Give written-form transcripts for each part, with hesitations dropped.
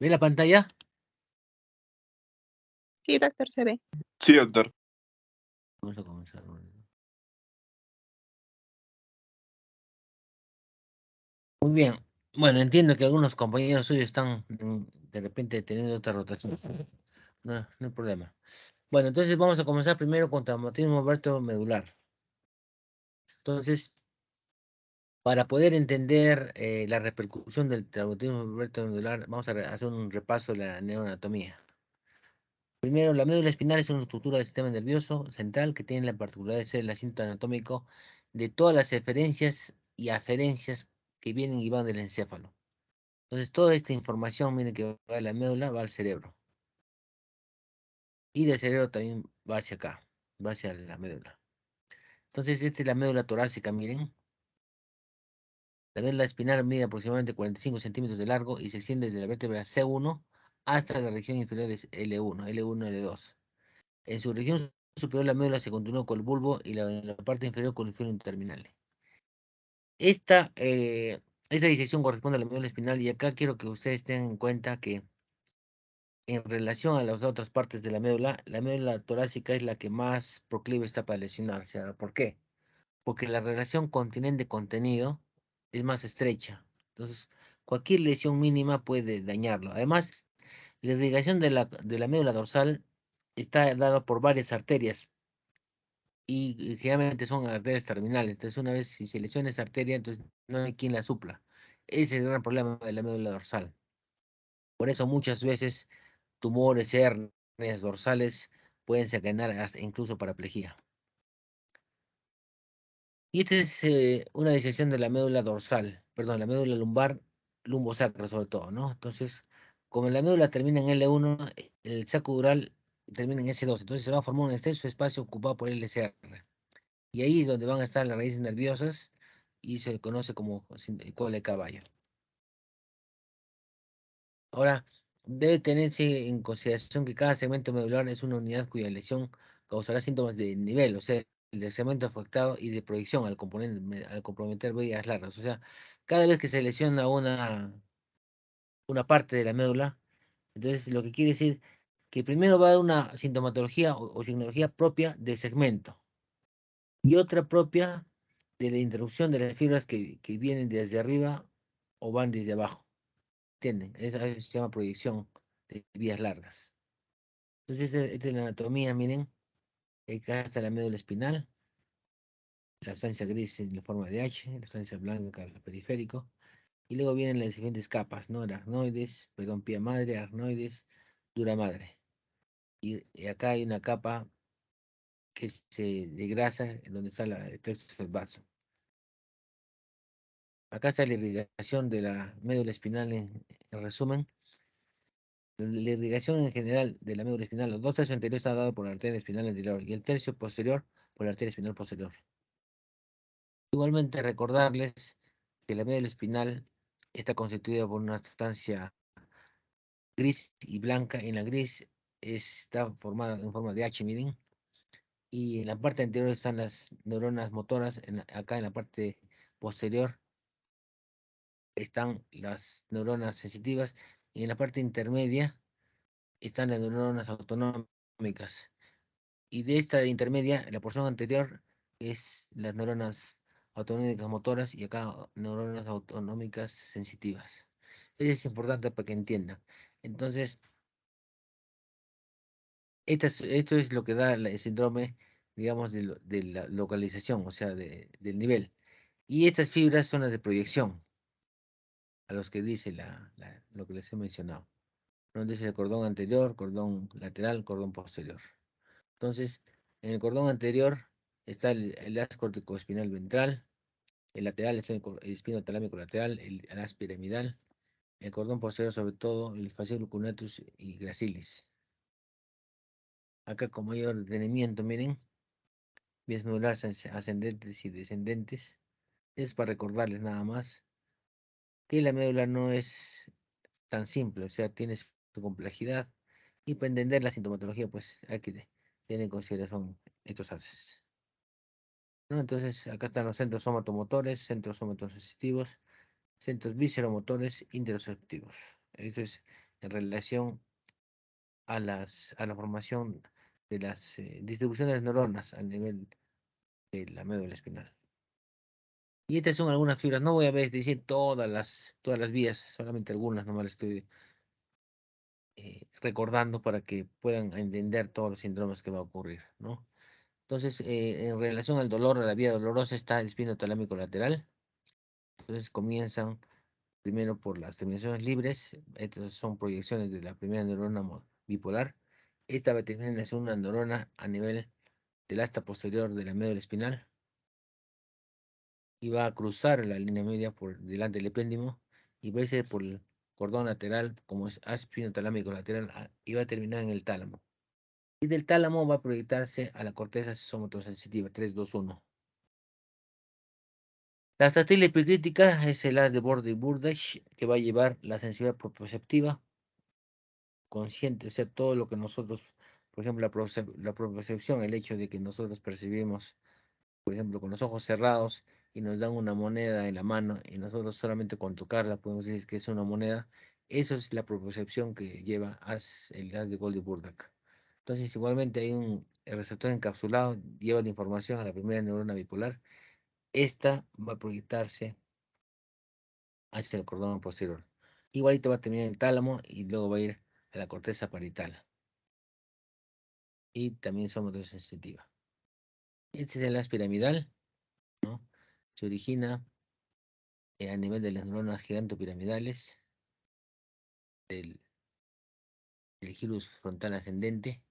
¿Ve la pantalla? Sí, doctor, se ve. Sí, doctor. Vamos a comenzar. Muy bien. Bueno, entiendo que algunos compañeros suyos están de repente teniendo otra rotación. No, no hay problema. Bueno, entonces vamos a comenzar primero con traumatismo medular. Entonces, para poder entender la repercusión del traumatismo medular, vamos a hacer un repaso de la neuroanatomía. Primero, la médula espinal es una estructura del sistema nervioso central que tiene la particularidad de ser el asiento anatómico de todas las eferencias y aferencias que vienen y van del encéfalo. Entonces, toda esta información, miren que va de la médula, va al cerebro. Y del cerebro también va hacia acá, va hacia la médula. Entonces, esta es la médula torácica, miren. La médula espinal mide aproximadamente 45 centímetros de largo y se extiende desde la vértebra C1 hasta la región inferior de L1, L1, L2. En su región superior la médula se continúa con el bulbo y la parte inferior con el filo terminal. Esta disección corresponde a la médula espinal y acá quiero que ustedes tengan en cuenta que en relación a las otras partes de la médula torácica es la que más proclive está para lesionarse. ¿Por qué? Porque la relación continente-contenido es más estrecha. Entonces, cualquier lesión mínima puede dañarlo. Además, la irrigación de la médula dorsal está dada por varias arterias y generalmente son arterias terminales. Entonces, una vez si se lesiona esa arteria, entonces no hay quien la supla. Ese es el gran problema de la médula dorsal. Por eso muchas veces tumores, hernias dorsales pueden desencadenar hasta incluso paraplegia. Y esta es una disección de la médula dorsal, perdón, la médula lumbar, lumbosacra sobre todo, ¿no? Entonces, como la médula termina en L1, el saco dural termina en S2, entonces se va a formar un extenso espacio ocupado por el LCR. Y ahí es donde van a estar las raíces nerviosas y se conoce como cola de caballo. Ahora, debe tenerse en consideración que cada segmento medular es una unidad cuya lesión causará síntomas de nivel, o sea, el del segmento afectado y de proyección al comprometer vías largas. O sea, cada vez que se lesiona una parte de la médula, entonces lo que quiere decir que primero va a dar una sintomatología o signología propia del segmento y otra propia de la interrupción de las fibras que vienen desde arriba o van desde abajo. ¿Entienden? Eso se llama proyección de vías largas. Entonces, esta es la anatomía, miren. Acá está la médula espinal, la estancia gris en la forma de H, la estancia blanca, el periférico. Y luego vienen las diferentes capas, ¿no? Aracnoides, perdón, pía madre, aracnoides, dura madre. Y acá hay una capa que se degrasa, en donde está el plexo del vaso. Acá está la irrigación de la médula espinal en resumen. La irrigación en general de la médula espinal, los 2 tercios anteriores está dado por la arteria espinal anterior y el tercio posterior por la arteria espinal posterior. Igualmente recordarles que la médula espinal está constituida por una sustancia gris y blanca. En la gris está formada en forma de H, miren, y en la parte anterior están las neuronas motoras. Acá en la parte posterior están las neuronas sensitivas y en la parte intermedia están las neuronas autonómicas. Y de esta intermedia, la porción anterior es las neuronas autonómicas motoras y acá neuronas autonómicas sensitivas. Eso es importante para que entiendan. Entonces, esto es lo que da el síndrome, digamos, de la localización, o sea, del nivel. Y estas fibras son las de proyección, a los que dice lo que les he mencionado. ¿No? Dice el cordón anterior, cordón lateral, cordón posterior. Entonces, en el cordón anterior está el haz corticoespinal ventral, el lateral está el espino talámico lateral, el haz piramidal, el cordón posterior sobre todo, el fasciculus cuneatus y gracilis. Acá con mayor detenimiento, miren, vías medulares ascendentes y descendentes. Es para recordarles nada más que la médula no es tan simple, o sea, tiene su complejidad y para entender la sintomatología, pues hay que tener en consideración estos haces. ¿No? Entonces, acá están los centros somatomotores, centros somatosensitivos, centros visceromotores, interoceptivos. Esto es en relación a la formación de las distribuciones de neuronas a nivel de la médula espinal. Y estas son algunas fibras. No voy a decir todas las vías, solamente algunas, nomás las estoy recordando para que puedan entender todos los síndromes que va a ocurrir, ¿no? Entonces, en relación al dolor, a la vía dolorosa está el espino talámico lateral. Entonces comienzan primero por las terminaciones libres. Estas son proyecciones de la primera neurona bipolar. Esta va a terminar en la segunda neurona a nivel del asta posterior de la médula espinal y va a cruzar la línea media por delante del epéndimo y va a ser por el cordón lateral, como es espino talámico lateral, y va a terminar en el tálamo. Y del tálamo va a proyectarse a la corteza somotosensitiva 3-2-1. La estrategia epicrítica es el haz de Borde-Burdach que va a llevar la sensibilidad proprioceptiva consciente, o sea, todo lo que nosotros, por ejemplo, la propiocepción, el hecho de que nosotros percibimos, por ejemplo, con los ojos cerrados y nos dan una moneda en la mano y nosotros solamente con tocarla podemos decir que es una moneda, eso es la propiocepción que lleva el haz de Goldie-Burdach. Entonces, igualmente hay el receptor encapsulado, lleva la información a la primera neurona bipolar. Esta va a proyectarse hacia el cordón posterior. Igualito va a terminar en el tálamo y luego va a ir a la corteza parietal. Y también somotosensitiva. Este es el haz piramidal, ¿no? Se origina a nivel de las neuronas gigantopiramidales del, del gyrus frontal ascendente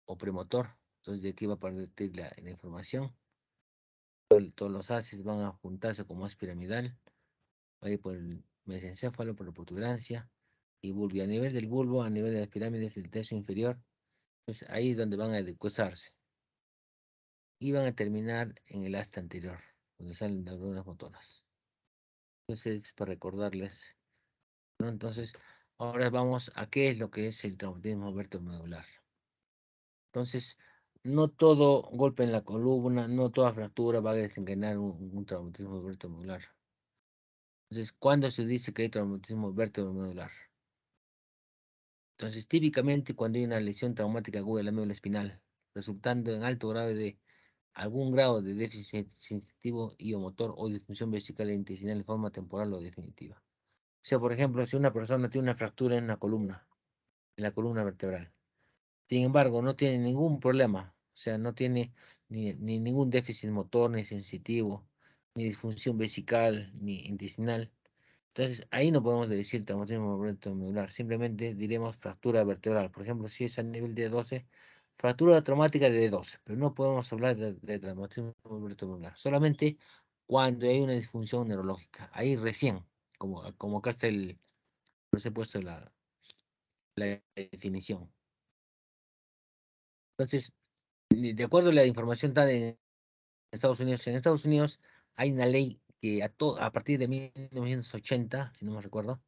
o premotor. Entonces de aquí va a partir la información. Todos los haces van a juntarse como haz piramidal. Va a ir por el mesencéfalo, por la protuberancia y bulbo. Y a nivel del bulbo, a nivel de las pirámides del tercio inferior, pues ahí es donde van a decursarse. Y van a terminar en el asta anterior, donde salen neuronas motoras. Entonces, para recordarles, ¿no? Entonces, ahora vamos a qué es lo que es el traumatismo vertebromedular. Entonces, no todo golpe en la columna, no toda fractura va a desencadenar un traumatismo vertebromedular. Entonces, ¿cuándo se dice que hay traumatismo vertebromedular? Entonces, típicamente cuando hay una lesión traumática aguda de la médula espinal, resultando en alto grado de algún grado de déficit sensitivo y o motor o disfunción vesical e intestinal en forma temporal o definitiva. O sea, por ejemplo, si una persona tiene una fractura en la columna vertebral, sin embargo, no tiene ningún problema, o sea, no tiene ni ningún déficit motor, ni sensitivo, ni disfunción vesical, ni intestinal. Entonces, ahí no podemos decir traumatismo vertebromedular, simplemente diremos fractura vertebral. Por ejemplo, si es a nivel de 12, fractura traumática de 12, pero no podemos hablar de traumatismo vertebromedular, solamente cuando hay una disfunción neurológica. Ahí recién, como acá está les he puesto la definición. Entonces, de acuerdo a la información dada en Estados Unidos hay una ley que a partir de 1980, si no me recuerdo,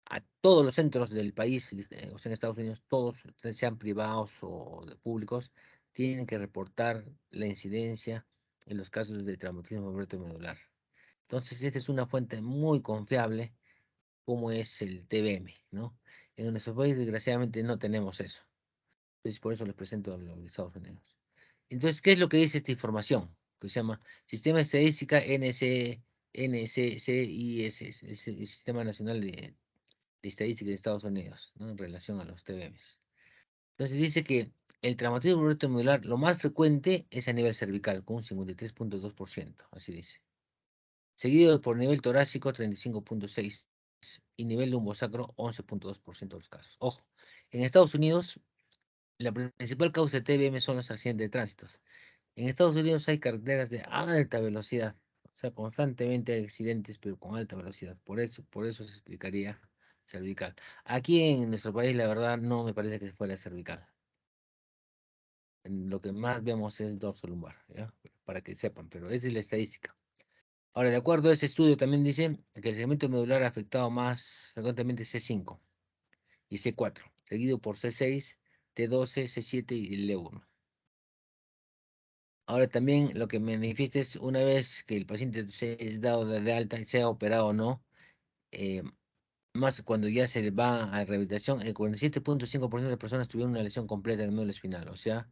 a todos los centros del país, o sea, en Estados Unidos, todos, sean privados o públicos, tienen que reportar la incidencia en los casos de traumatismo vertebromedular. Entonces, esta es una fuente muy confiable, como es el TBM, ¿no? En nuestro país, desgraciadamente, no tenemos eso. Entonces, por eso les presento lo de Estados Unidos. Entonces, ¿qué es lo que dice esta información? Que se llama Sistema Estadística NCCIS, es el Sistema Nacional de Estadística de Estados Unidos, ¿no? En relación a los TBMs. Entonces dice que el traumatismo vertebromedular lo más frecuente es a nivel cervical, con un 53.2%, así dice. Seguido por nivel torácico, 35.6%, y nivel lumbosacro, 11.2% de los casos. Ojo, en Estados Unidos, la principal causa de TBM son los accidentes de tránsito. En Estados Unidos hay carreteras de alta velocidad, o sea, constantemente hay accidentes, pero con alta velocidad. Por eso se explicaría cervical. Aquí en nuestro país, la verdad, no me parece que fuera cervical. Lo que más vemos es dorso lumbar, ¿ya? Para que sepan, pero esa es la estadística. Ahora, de acuerdo a ese estudio, también dice que el segmento medular afectado más frecuentemente es C5 y C4, seguido por C6, T12, C7 y el E1. Ahora también lo que me manifiesta es una vez que el paciente se es dado de alta, sea operado o no, eh, más cuando ya se va a rehabilitación, el 47.5% de personas tuvieron una lesión completa del médula espinal, o sea,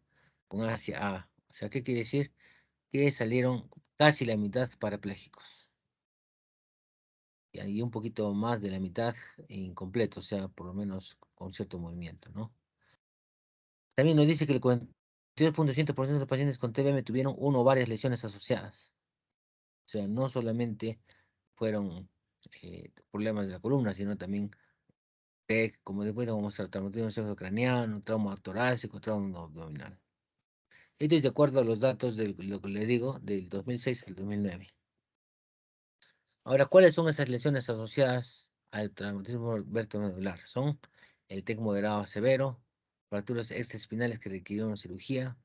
con A hacia A. O sea, ¿qué quiere decir? Que salieron casi la mitad parapléjicos. Y un poquito más de la mitad incompleto, o sea, por lo menos con cierto movimiento, ¿no? También nos dice que el 42.7% de los pacientes con TBM tuvieron uno o varias lesiones asociadas. O sea, no solamente fueron problemas de la columna, sino también como después vamos a mostrar, traumatismo craneano, trauma torácico, trauma abdominal. Esto es de acuerdo a los datos de lo que le digo, del 2006 al 2009. Ahora, ¿cuáles son esas lesiones asociadas al traumatismo vertebromedular? Son el TEC moderado a severo, fracturas extraespinales que requirieron cirugía,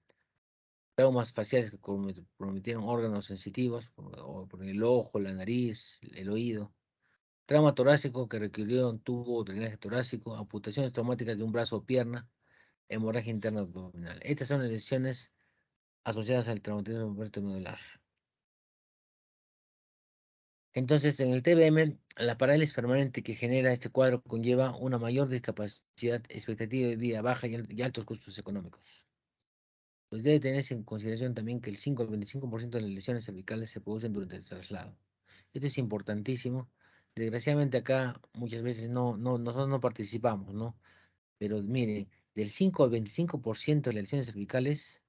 traumas faciales que comprometieron órganos sensitivos, por el ojo, la nariz, el oído, trauma torácico que requirió un tubo de drenaje torácico, amputaciones traumáticas de un brazo o pierna, hemorragia interna abdominal. Estas son las lesiones asociadas al traumatismo vertebromedular. Entonces, en el TBM, la parálisis permanente que genera este cuadro conlleva una mayor discapacidad, expectativa de vida baja y altos costos económicos. Pues debe tenerse en consideración también que el 5 al 25% de las lesiones cervicales se producen durante el traslado. Esto es importantísimo. Desgraciadamente acá muchas veces nosotros no participamos, ¿no? Pero miren, del 5 al 25% de las lesiones cervicales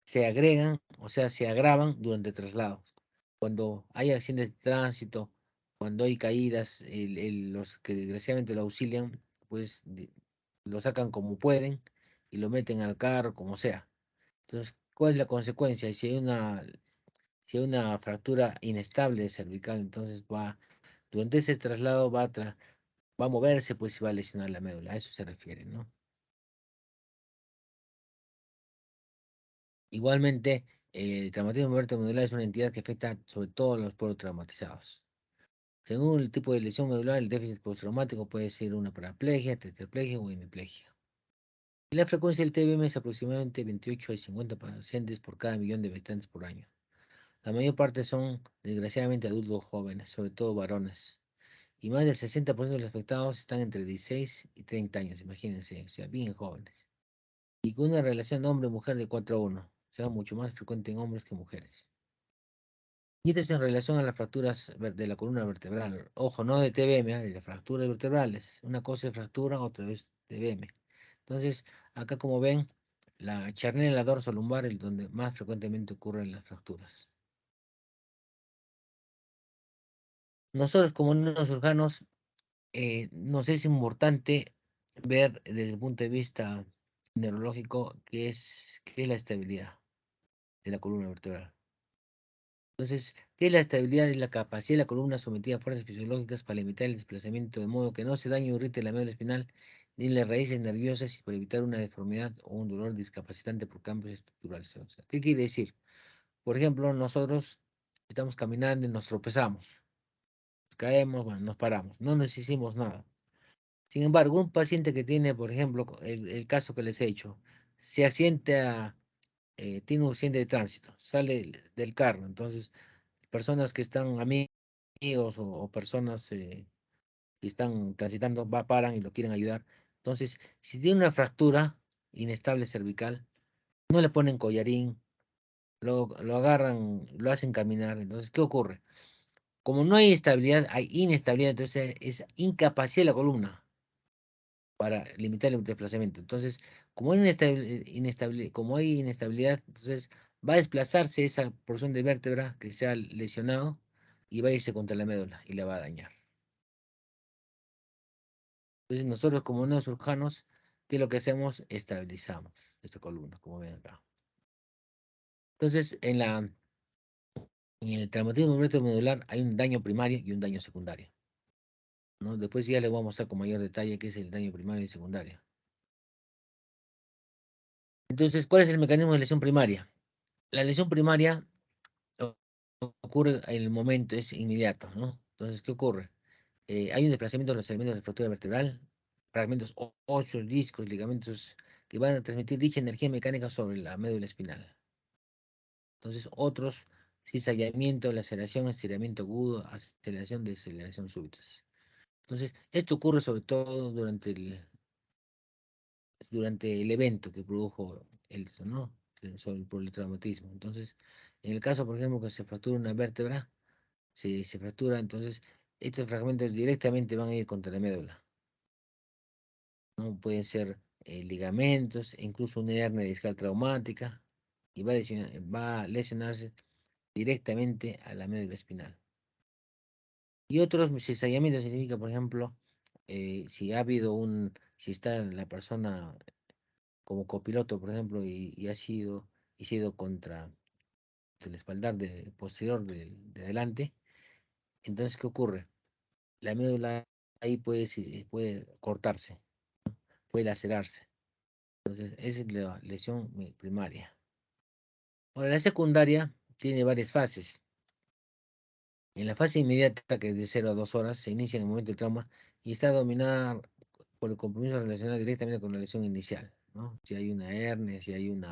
se agregan, o sea, se agravan durante traslados. Cuando hay accidentes de tránsito, cuando hay caídas, los que desgraciadamente lo auxilian, pues lo sacan como pueden y lo meten al carro, como sea. Entonces, ¿cuál es la consecuencia? Si hay una fractura inestable cervical, entonces durante ese traslado va a moverse, pues y va a lesionar la médula. A eso se refiere, ¿no? Igualmente, el traumatismo vertebromedular es una entidad que afecta sobre todo a los pueblos traumatizados. Según el tipo de lesión medular, el déficit postraumático puede ser una paraplegia, tetraplegia o hemiplegia. Y la frecuencia del TBM es aproximadamente 28 a 50 pacientes por cada millón de habitantes por año. La mayor parte son, desgraciadamente, adultos jóvenes, sobre todo varones. Y más del 60% de los afectados están entre 16 y 30 años, imagínense, o sea, bien jóvenes. Y con una relación hombre-mujer de 4 a 1, o sea, mucho más frecuente en hombres que mujeres. Y esto es en relación a las fracturas de la columna vertebral. Ojo, no de TBM, de las fracturas vertebrales. Una cosa es fractura, otra es TBM. Entonces, acá como ven, la charnela la dorso-lumbar es donde más frecuentemente ocurren las fracturas. Nosotros como neurocirujanos nos es importante ver desde el punto de vista neurológico qué es la estabilidad de la columna vertebral. Entonces, ¿qué es la estabilidad? Es la capacidad de la columna sometida a fuerzas fisiológicas para limitar el desplazamiento de modo que no se dañe o irrite la médula espinal ni las raíces nerviosas y para evitar una deformidad o un dolor discapacitante por cambios estructurales. O sea, ¿qué quiere decir? Por ejemplo, nosotros estamos caminando y nos tropezamos, caemos, bueno, nos paramos, no nos hicimos nada. Sin embargo, un paciente que tiene, por ejemplo, el caso que les he hecho, se accidenta, tiene un accidente de tránsito, sale del carro, entonces personas que están amigos o personas que están transitando paran y lo quieren ayudar. Entonces, si tiene una fractura inestable cervical, no le ponen collarín, lo agarran, lo hacen caminar. Entonces, ¿qué ocurre? Como no hay estabilidad, hay inestabilidad, entonces es incapacidad de la columna para limitar el desplazamiento. Entonces, como hay como hay inestabilidad, entonces va a desplazarse esa porción de vértebra que se ha lesionado y va a irse contra la médula y la va a dañar. Entonces, nosotros como neurocirujanos, ¿qué es lo que hacemos? Estabilizamos esta columna, como ven acá. Entonces, en el traumatismo medular hay un daño primario y un daño secundario, ¿no? Después ya les voy a mostrar con mayor detalle qué es el daño primario y secundario. Entonces, ¿cuál es el mecanismo de lesión primaria? La lesión primaria o- ocurre en el momento, es inmediato, ¿no? Entonces, ¿qué ocurre? Hay un desplazamiento de los elementos de la fractura vertebral, fragmentos óseos, discos, ligamentos que van a transmitir dicha energía mecánica sobre la médula espinal. Entonces, otros, cizallamiento, laceración, estiramiento agudo, aceleración, deceleración súbitas. Entonces, esto ocurre sobre todo durante el evento que produjo ¿no? Por el traumatismo. Entonces, en el caso, por ejemplo, que se fractura una vértebra, se fractura, entonces estos fragmentos directamente van a ir contra la médula, ¿no? Pueden ser ligamentos, e incluso una hernia discal traumática, y va a lesionarse directamente a la médula espinal. Y otros cizallamientos significa, por ejemplo, si está la persona como copiloto, por ejemplo, y ha sido contra el espaldar posterior de adelante, entonces, ¿qué ocurre? La médula ahí puede cortarse, puede lacerarse. Entonces, esa es la lesión primaria. Ahora, la secundaria tiene varias fases. En la fase inmediata, que es de 0 a 2 horas, se inicia en el momento del trauma y está dominada por el compromiso relacionado directamente con la lesión inicial, ¿no? Si hay una hernia, si hay un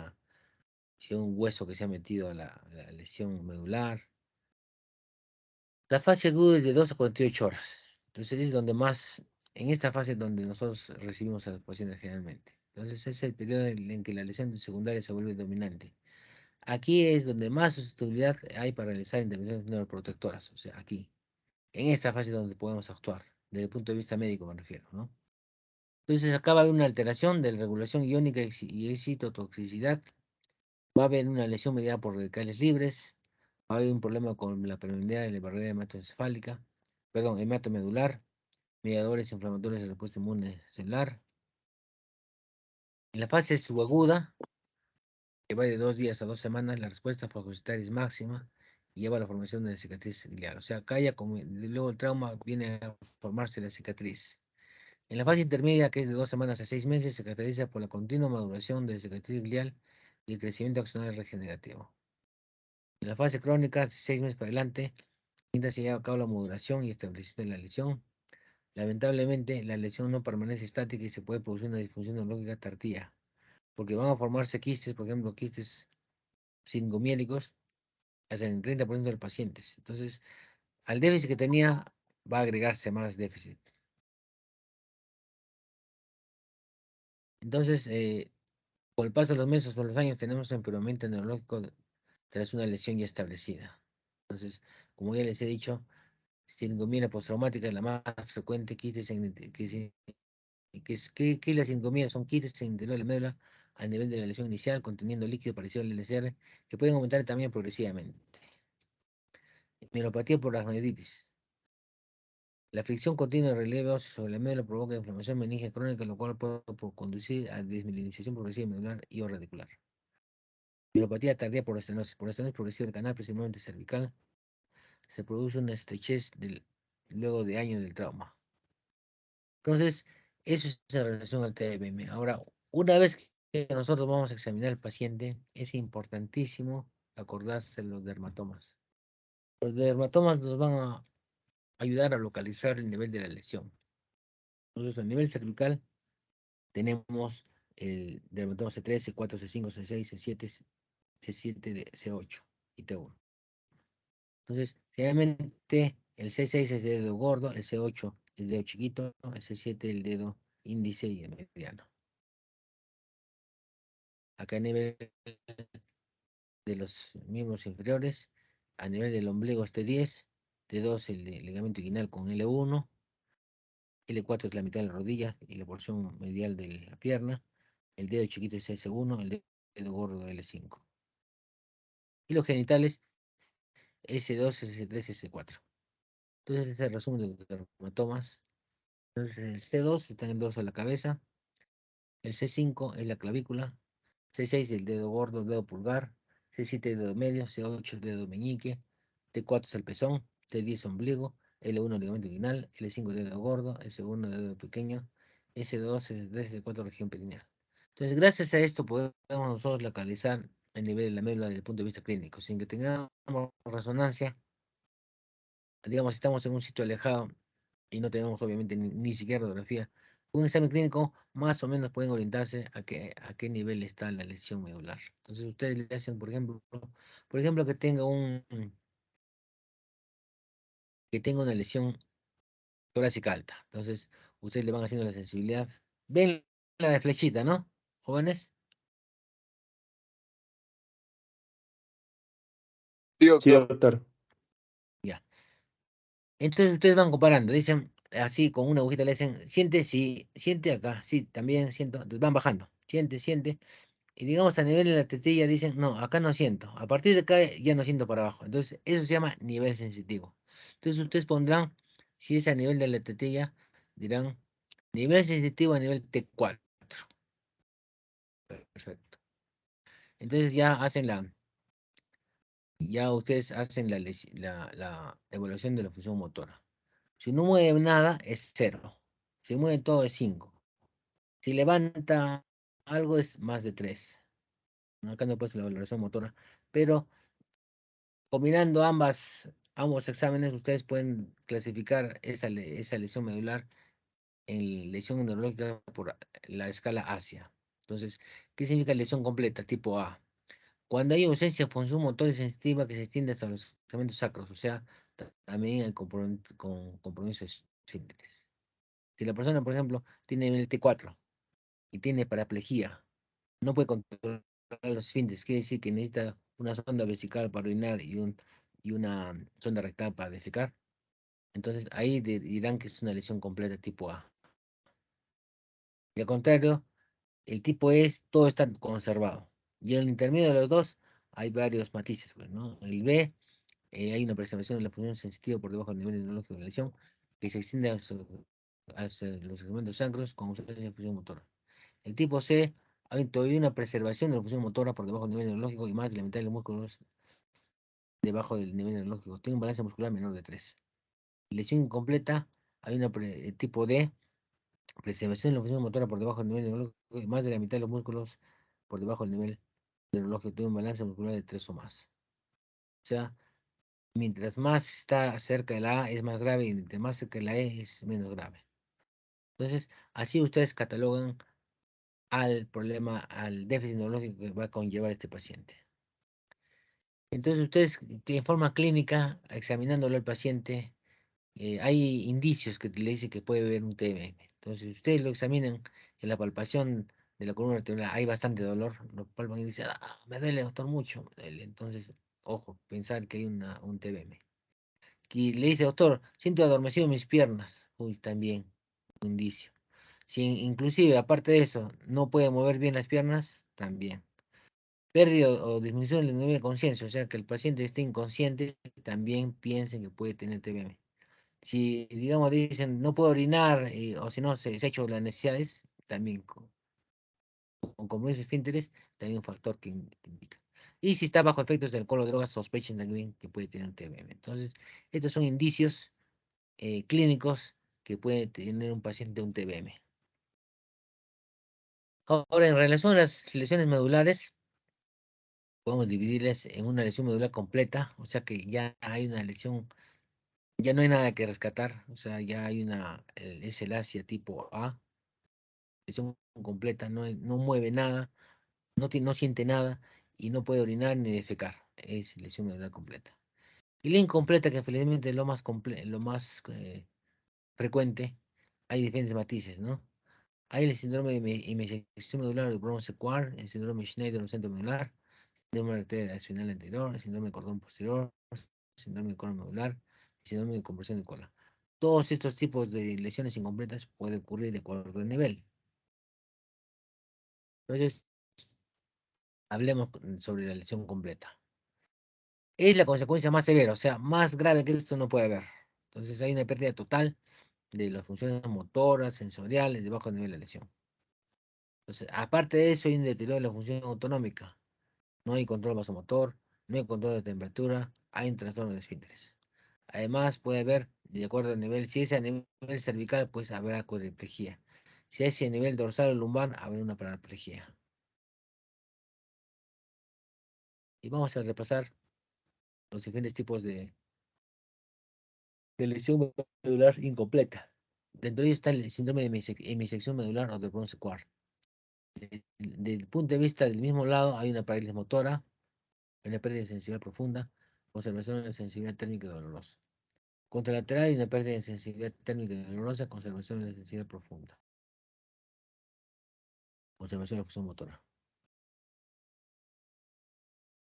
hueso que se ha metido a la lesión medular. La fase aguda es de 2 a 48 horas. Entonces es donde más, en esta fase es donde nosotros recibimos a los pacientes generalmente. Entonces es el periodo en que la lesión secundaria se vuelve dominante. Aquí es donde más susceptibilidad hay para realizar intervenciones neuroprotectoras, o sea, aquí. En esta fase es donde podemos actuar, desde el punto de vista médico me refiero, ¿no? Entonces acá va a haber una alteración de la regulación iónica y excitotoxicidad, va a haber una lesión mediada por radicales libres, va a haber un problema con la permeabilidad de la barrera hematoencefálica, perdón, hematomedular, mediadores inflamatorios de la respuesta inmune celular. En la fase subaguda, que va de 2 días a 2 semanas, la respuesta fagocitaria es máxima y lleva a la formación de la cicatriz glial. O sea, acá ya como luego el trauma viene a formarse la cicatriz. En la fase intermedia, que es de 2 semanas a 6 meses, se caracteriza por la continua maduración de la cicatriz glial y el crecimiento axonal regenerativo. En la fase crónica, de 6 meses para adelante, mientras se lleva a cabo la modulación y estabilización de la lesión. Lamentablemente, la lesión no permanece estática y se puede producir una disfunción neurológica tardía, porque van a formarse quistes, por ejemplo, quistes singomiélicos, hasta en el 30% de los pacientes. Entonces, al déficit que tenía, va a agregarse más déficit. Entonces, con el paso de los meses o los años, tenemos un empeoramiento neurológico tras una lesión ya establecida. Entonces, como ya les he dicho, singomiela postraumática es la más frecuente, quistes que las singomias son quistes en el interior de la médula a nivel de la lesión inicial, conteniendo líquido parecido al LCR, que pueden aumentar también progresivamente. Mielopatía por aracnoiditis. La fricción continua de relieve óseo sobre la médula provoca inflamación meningia crónica, lo cual puede conducir a desmielinización progresiva medular y o radicular. Mielopatía tardía por estenosis. Por estenosis progresiva del canal, principalmente cervical, se produce una estrechez luego de años del trauma. Entonces, eso es en relación al TBM. Ahora, una vez que nosotros vamos a examinar al paciente, es importantísimo acordarse de los dermatomas. Los dermatomas nos van a ayudar a localizar el nivel de la lesión. Entonces, a nivel cervical tenemos el dermatoma C3, C4, C5, C6, C7, C7, C8 y T1. Entonces, generalmente el C6 es el dedo gordo, el C8 el dedo chiquito, el C7 el dedo índice y el mediano. Acá a nivel de los miembros inferiores, a nivel del ombligo es T10, T2 el ligamento inguinal con L1, L4 es la mitad de la rodilla y la porción medial de la pierna, el dedo chiquito es S1, el dedo gordo L5. Y los genitales S2, S3, S4. Entonces, ese es el resumen de los dermatomas. Entonces, el C2 está en el dorso de la cabeza, el C5 es la clavícula, C6 el dedo gordo, dedo pulgar, C7 el dedo medio, C8 el dedo meñique, T4 es el pezón, T10 ombligo, L1 ligamento inguinal, L5 dedo gordo, S1 dedo pequeño, S2, S3, S4 región perineal. Entonces, gracias a esto podemos nosotros localizar el nivel de la médula desde el punto de vista clínico, sin que tengamos resonancia. Digamos, si estamos en un sitio alejado y no tenemos obviamente ni siquiera radiografía, un examen clínico más o menos pueden orientarse a qué nivel está la lesión medular. Entonces ustedes le hacen, por ejemplo que tenga una lesión torácica alta. Entonces, ustedes le van haciendo la sensibilidad. Ven la flechita, ¿no? Jóvenes. Sí, Sí, doctor. doctor. Ya. Entonces ustedes van comparando, dicen así con una agujita le dicen, siente, sí, siente acá, sí, también siento, entonces van bajando, siente, siente, y digamos a nivel de la tetilla dicen, no, acá no siento, a partir de acá ya no siento para abajo, entonces eso se llama nivel sensitivo. Entonces ustedes pondrán, si es a nivel de la tetilla, dirán nivel sensitivo a nivel T4, perfecto. Entonces ya ustedes hacen la evaluación de la función motora. Si no mueve nada, es 0. Si mueve todo, es 5. Si levanta algo, es más de 3. Acá no puesto la valoración motora. Pero combinando ambos exámenes, ustedes pueden clasificar esa lesión medular en lesión neurológica por la escala ASIA. Entonces, ¿qué significa lesión completa? Tipo A. Cuando hay ausencia de función motora y sensitiva que se extiende hasta los segmentos sacros, o sea, también hay compromiso de esfínteres. Si la persona, por ejemplo, tiene nivel T4 y tiene paraplegia, no puede controlar los esfínteres, quiere decir que necesita una sonda vesical para orinar y una sonda rectal para defecar. Entonces ahí dirán que es una lesión completa tipo A. Y al contrario, el tipo E es todo está conservado. Y en el intermedio de los dos hay varios matices, pues, ¿no? El B, hay una preservación de la función sensitiva por debajo del nivel neurológico de la lesión que se extiende hacia los segmentos sacros con ausencia de función motora. El tipo C, hay todavía una preservación de la función motora por debajo del nivel neurológico y más de la mitad de los músculos debajo del nivel neurológico. Tiene un balance muscular menor de 3. Lesión incompleta, hay tipo D, preservación de la función motora por debajo del nivel neurológico y más de la mitad de los músculos por debajo del nivel neurológico. Tiene un balance muscular de 3 o más. O sea, mientras más está cerca de la A es más grave y mientras más cerca de la E es menos grave. Entonces, así ustedes catalogan al problema, al déficit neurológico que va a conllevar este paciente. Entonces, ustedes en forma clínica, examinándolo al paciente, hay indicios que le dicen que puede haber un TMM. Entonces, si ustedes lo examinan en la palpación de la columna vertebral, hay bastante dolor, lo palpan y dicen, me duele, doctor, mucho, me duele. Entonces, ojo, pensar que hay un TBM. Y le dice, doctor, siento adormecido mis piernas. Uy, también, un indicio. Si inclusive, aparte de eso, no puede mover bien las piernas, también. Pérdida o disminución del nivel de conciencia, o sea, que el paciente esté inconsciente, también piensen que puede tener TBM. Si, digamos, dicen, no puedo orinar, o si no, se ha hecho las necesidades, también con compromiso de esfínteres, también un factor que indica. Y si está bajo efectos del alcohol o drogas, sospechen también que puede tener un TBM. Entonces, estos son indicios clínicos que puede tener un paciente un TBM. Ahora, en relación a las lesiones medulares, podemos dividirlas en una lesión medular completa, o sea que ya hay una lesión, ya no hay nada que rescatar, o sea, ya hay es el ASIA tipo A, lesión completa, no mueve nada, no siente nada y no puede orinar ni defecar, es lesión medular completa. Y la incompleta, que felizmente es lo más frecuente, hay diferentes matices, ¿no? Hay el síndrome de hemisección medular de Brown-Séquard, el síndrome de Schneider centro medular, síndrome de arteria espinal anterior, el síndrome de cordón posterior, el síndrome de colon medular, el síndrome de compresión de cola. Todos estos tipos de lesiones incompletas pueden ocurrir de acuerdo al nivel. Entonces, hablemos sobre la lesión completa. Es la consecuencia más severa, o sea, más grave que esto no puede haber. Entonces, hay una pérdida total de las funciones motoras, sensoriales, de bajo nivel de lesión. Entonces, aparte de eso, hay un deterioro de la función autonómica. No hay control vasomotor, no hay control de temperatura, hay un trastorno de esfínteres. Además, puede haber, de acuerdo al nivel, si es a nivel cervical, pues habrá cuadriplejía. Si es a nivel dorsal o lumbar, habrá una paraplegia. Y vamos a repasar los diferentes tipos de lesión medular incompleta. Dentro de ellos está el síndrome de hemisección medular o de Brown-Séquard. Desde el punto de vista del mismo lado, hay una parálisis motora, una pérdida de sensibilidad profunda, observación de sensibilidad térmica y dolorosa. Contralateral y una pérdida de sensibilidad térmica dolorosa, conservación de la sensibilidad profunda, conservación de la función motora.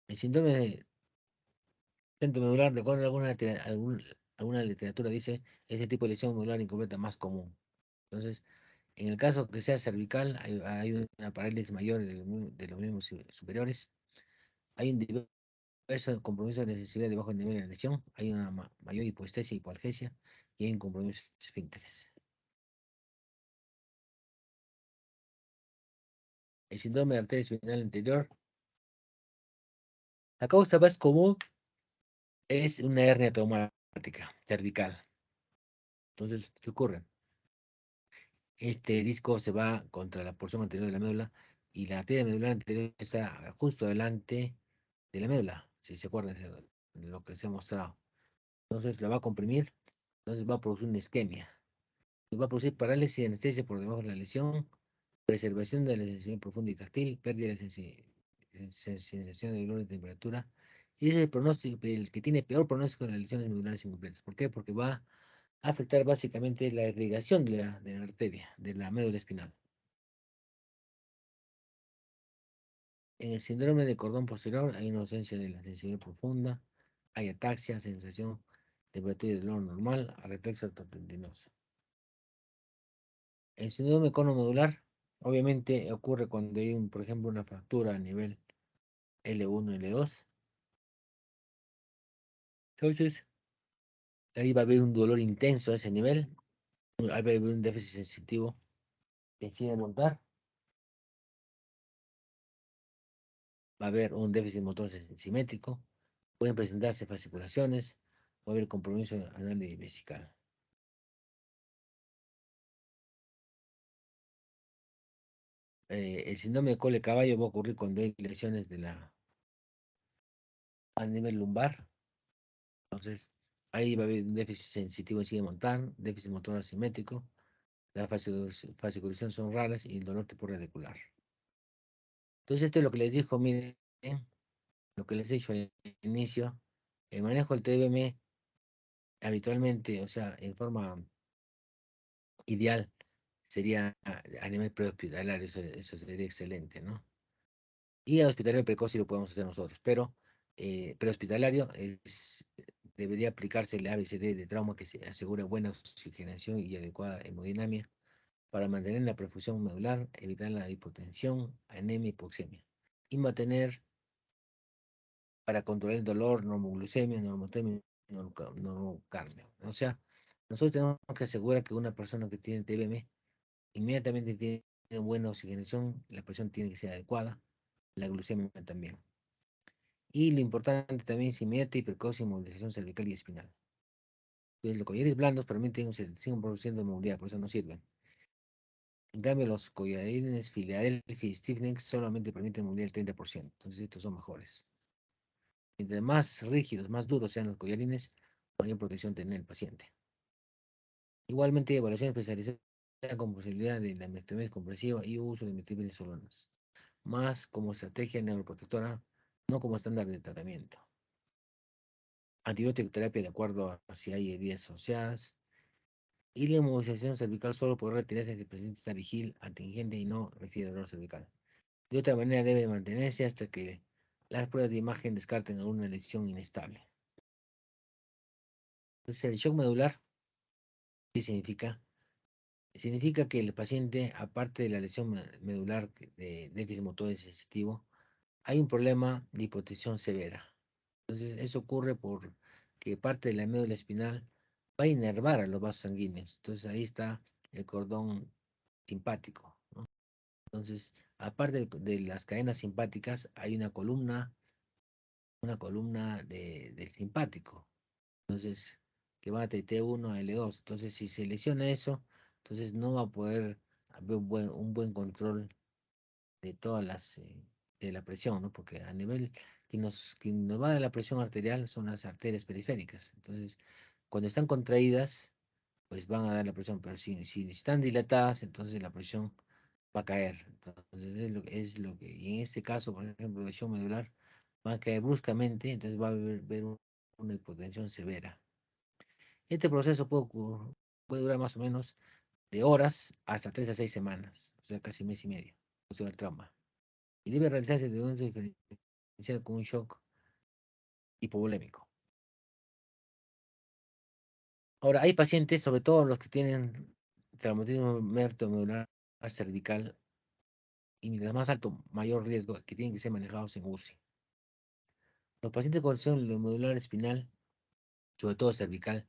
El síndrome de centro medular, de acuerdo a alguna literatura, dice ese tipo de lesión medular incompleta más común. Entonces, en el caso que sea cervical, hay una parálisis mayor de los miembros superiores, hay un diverso compromiso de sensibilidad debajo del nivel de la lesión, hay una mayor hipoestesia y hipoalgesia y hay un compromiso de esfínteres. El síndrome de arteria espinal anterior, la causa más común es una hernia traumática cervical. Entonces, ¿qué ocurre? Este disco se va contra la porción anterior de la médula y la arteria medular anterior está justo delante de la médula, si se acuerdan de lo que se ha mostrado. Entonces la va a comprimir, entonces va a producir una isquemia. Y va a producir parálisis y anestesia por debajo de la lesión, preservación de la sensación profunda y táctil, pérdida de sensación de dolor y temperatura. Y ese es el pronóstico, el que tiene peor pronóstico de las lesiones medulares incompletas. ¿Por qué? Porque va a afectar básicamente la irrigación de la arteria, de la médula espinal. En el síndrome de cordón posterior hay una ausencia de la sensibilidad profunda, hay ataxia, sensación, temperatura y dolor normal, reflexo tendinoso. El síndrome conomedular obviamente ocurre cuando hay, por ejemplo, una fractura a nivel L1 y L2. Entonces, ahí va a haber un dolor intenso a ese nivel, ahí va a haber un déficit sensitivo que decide montar, va a haber un déficit motor simétrico, pueden presentarse fasciculaciones, va a haber compromiso anal y vesical. El síndrome de cole-caballo va a ocurrir cuando hay lesiones a nivel lumbar. Entonces, ahí va a haber un déficit sensitivo en sí de montar, déficit motor asimétrico, las fasciculaciones son raras y el dolor tipo radicular. Entonces, esto es lo que les dijo, miren, lo que les he dicho al inicio, el manejo del TBM habitualmente, o sea, en forma ideal, sería a nivel prehospitalario, eso sería excelente, ¿no? Y a hospitalario precoz sí lo podemos hacer nosotros, pero prehospitalario debería aplicarse el ABCD de trauma que se asegure buena oxigenación y adecuada hemodinamia para mantener la perfusión medular, evitar la hipotensión, anemia y hipoxemia. Y mantener para controlar el dolor, normoglucemia, normotemia, normocardio. O sea, nosotros tenemos que asegurar que una persona que tiene TBM inmediatamente tiene buena oxigenación, la presión tiene que ser adecuada, la glucemia también. Y lo importante también es inmediata y precoz inmovilización cervical y espinal. Entonces, los collares blandos permiten un 75% de movilidad, por eso no sirven. En cambio, los collarines Philadelphia y Stiffneck solamente permiten movilidad del 30%. Entonces, estos son mejores. Mientras más rígidos, más duros sean los collarines, mayor protección tiene el paciente. Igualmente, evaluación especializada con posibilidad de la mectomía compresiva y uso de metilbenes solonas, más como estrategia neuroprotectora, no como estándar de tratamiento. Antibiótico terapia de acuerdo a si hay heridas asociadas. Y la inmovilización cervical solo podrá retirarse si el paciente está vigil, atingente y no refiere dolor cervical. De otra manera debe mantenerse hasta que las pruebas de imagen descarten alguna lesión inestable. Entonces, el shock medular, ¿qué significa? Significa que el paciente, aparte de la lesión medular de déficit motor sensitivo, hay un problema de hipotensión severa. Entonces, eso ocurre porque parte de la médula espinal va a inervar a los vasos sanguíneos. Entonces, ahí está el cordón simpático, ¿no? Entonces, aparte de las cadenas simpáticas, hay una columna del simpático. Entonces, que va de T1 a L2. Entonces, si se lesiona eso, entonces no va a poder haber un buen control de todas de la presión, ¿no? Porque a nivel que nos va a dar la presión arterial son las arterias periféricas. Entonces, cuando están contraídas, pues van a dar la presión, pero si están dilatadas, entonces la presión va a caer. Entonces, es lo que, y en este caso, por ejemplo, de lesión medular, va a caer bruscamente, entonces va a haber una hipotensión severa. Este proceso puede durar más o menos de horas hasta 3 a 6 semanas, o sea, casi mes y medio, o sea, el trauma. Y debe realizarse de un diferencial con un shock hipovolémico. Ahora, hay pacientes, sobre todo los que tienen traumatismo medular cervical y mientras más alto, mayor riesgo, que tienen que ser manejados en UCI. Los pacientes con lesión medular espinal, sobre todo cervical,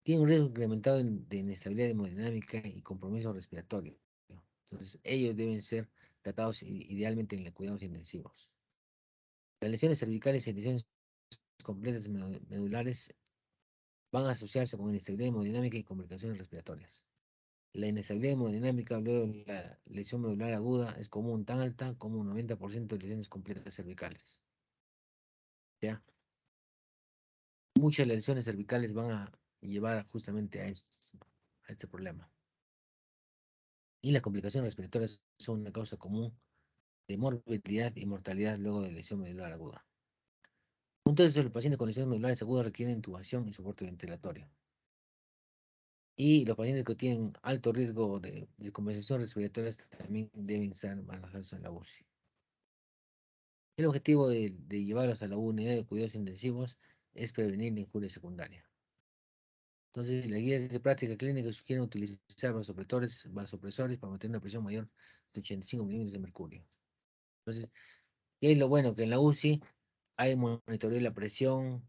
tienen un riesgo incrementado de inestabilidad hemodinámica y compromiso respiratorio. Entonces, ellos deben ser tratados idealmente en cuidados intensivos. Las lesiones cervicales y lesiones completas medulares van a asociarse con inestabilidad hemodinámica y complicaciones respiratorias. La inestabilidad hemodinámica luego de la lesión medular aguda es común, tan alta como un 90% de lesiones completas cervicales. ¿Ya? Muchas lesiones cervicales van a llevar justamente a este problema. Y las complicaciones respiratorias son una causa común de morbilidad y mortalidad luego de lesión medular aguda. Entonces, los pacientes con lesiones medulares agudas requieren intubación y soporte ventilatorio. Y los pacientes que tienen alto riesgo de descompensación respiratoria también deben estar manejados en la UCI. El objetivo de llevarlos a la unidad de cuidados intensivos es prevenir la injuria secundaria. Entonces, las guías de práctica clínica sugieren utilizar vasopresores para mantener una presión mayor de 85 milímetros de mercurio. Entonces, ¿qué es lo bueno? Que en la UCI hay monitoreo de la presión,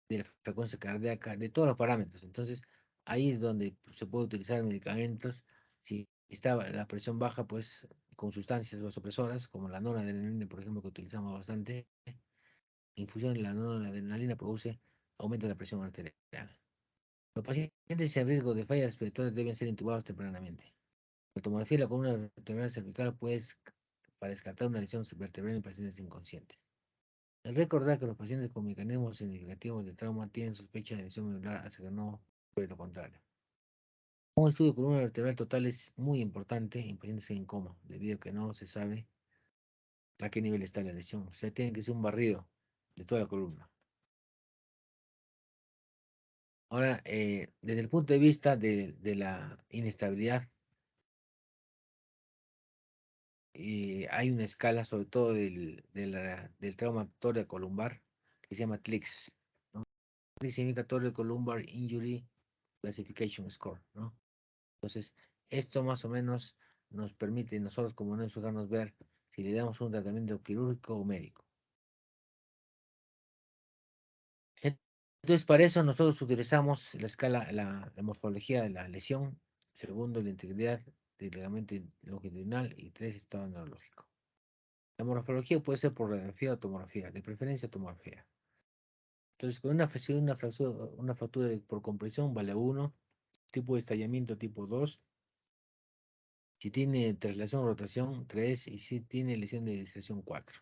de la frecuencia cardíaca, de todos los parámetros. Entonces, ahí es donde se puede utilizar medicamentos. Si está la presión baja, pues con sustancias vasopresoras, como la noradrenalina, por ejemplo, que utilizamos bastante, infusión de la noradrenalina produce aumento de la presión arterial. Los pacientes en riesgo de fallas respiratorias deben ser intubados tempranamente. La tomografía de la columna vertebral cervical puede para descartar una lesión vertebral en pacientes inconscientes. Recordar que los pacientes con mecanismos significativos de trauma tienen sospecha de lesión medular hasta que no fue lo contrario. Un estudio de columna vertebral total es muy importante en pacientes en coma, debido a que no se sabe a qué nivel está la lesión. O sea, tiene que ser un barrido de toda la columna. Ahora, desde el punto de vista de la inestabilidad, hay una escala, sobre todo del trauma columbar, que se llama TLIX, ¿no? TLIX significa Columbar Injury Classification Score, ¿no? Entonces, esto más o menos nos permite nosotros como neurocirujanos ver si le damos un tratamiento quirúrgico o médico. Entonces, para eso nosotros utilizamos la escala, la morfología de la lesión, segundo, la integridad del ligamento longitudinal y tres, estado neurológico. La morfología puede ser por radiografía o tomografía, de preferencia tomografía. Entonces, con una fractura por compresión vale 1, tipo de estallamiento tipo 2, si tiene traslación o rotación 3 y si tiene lesión de distracción 4.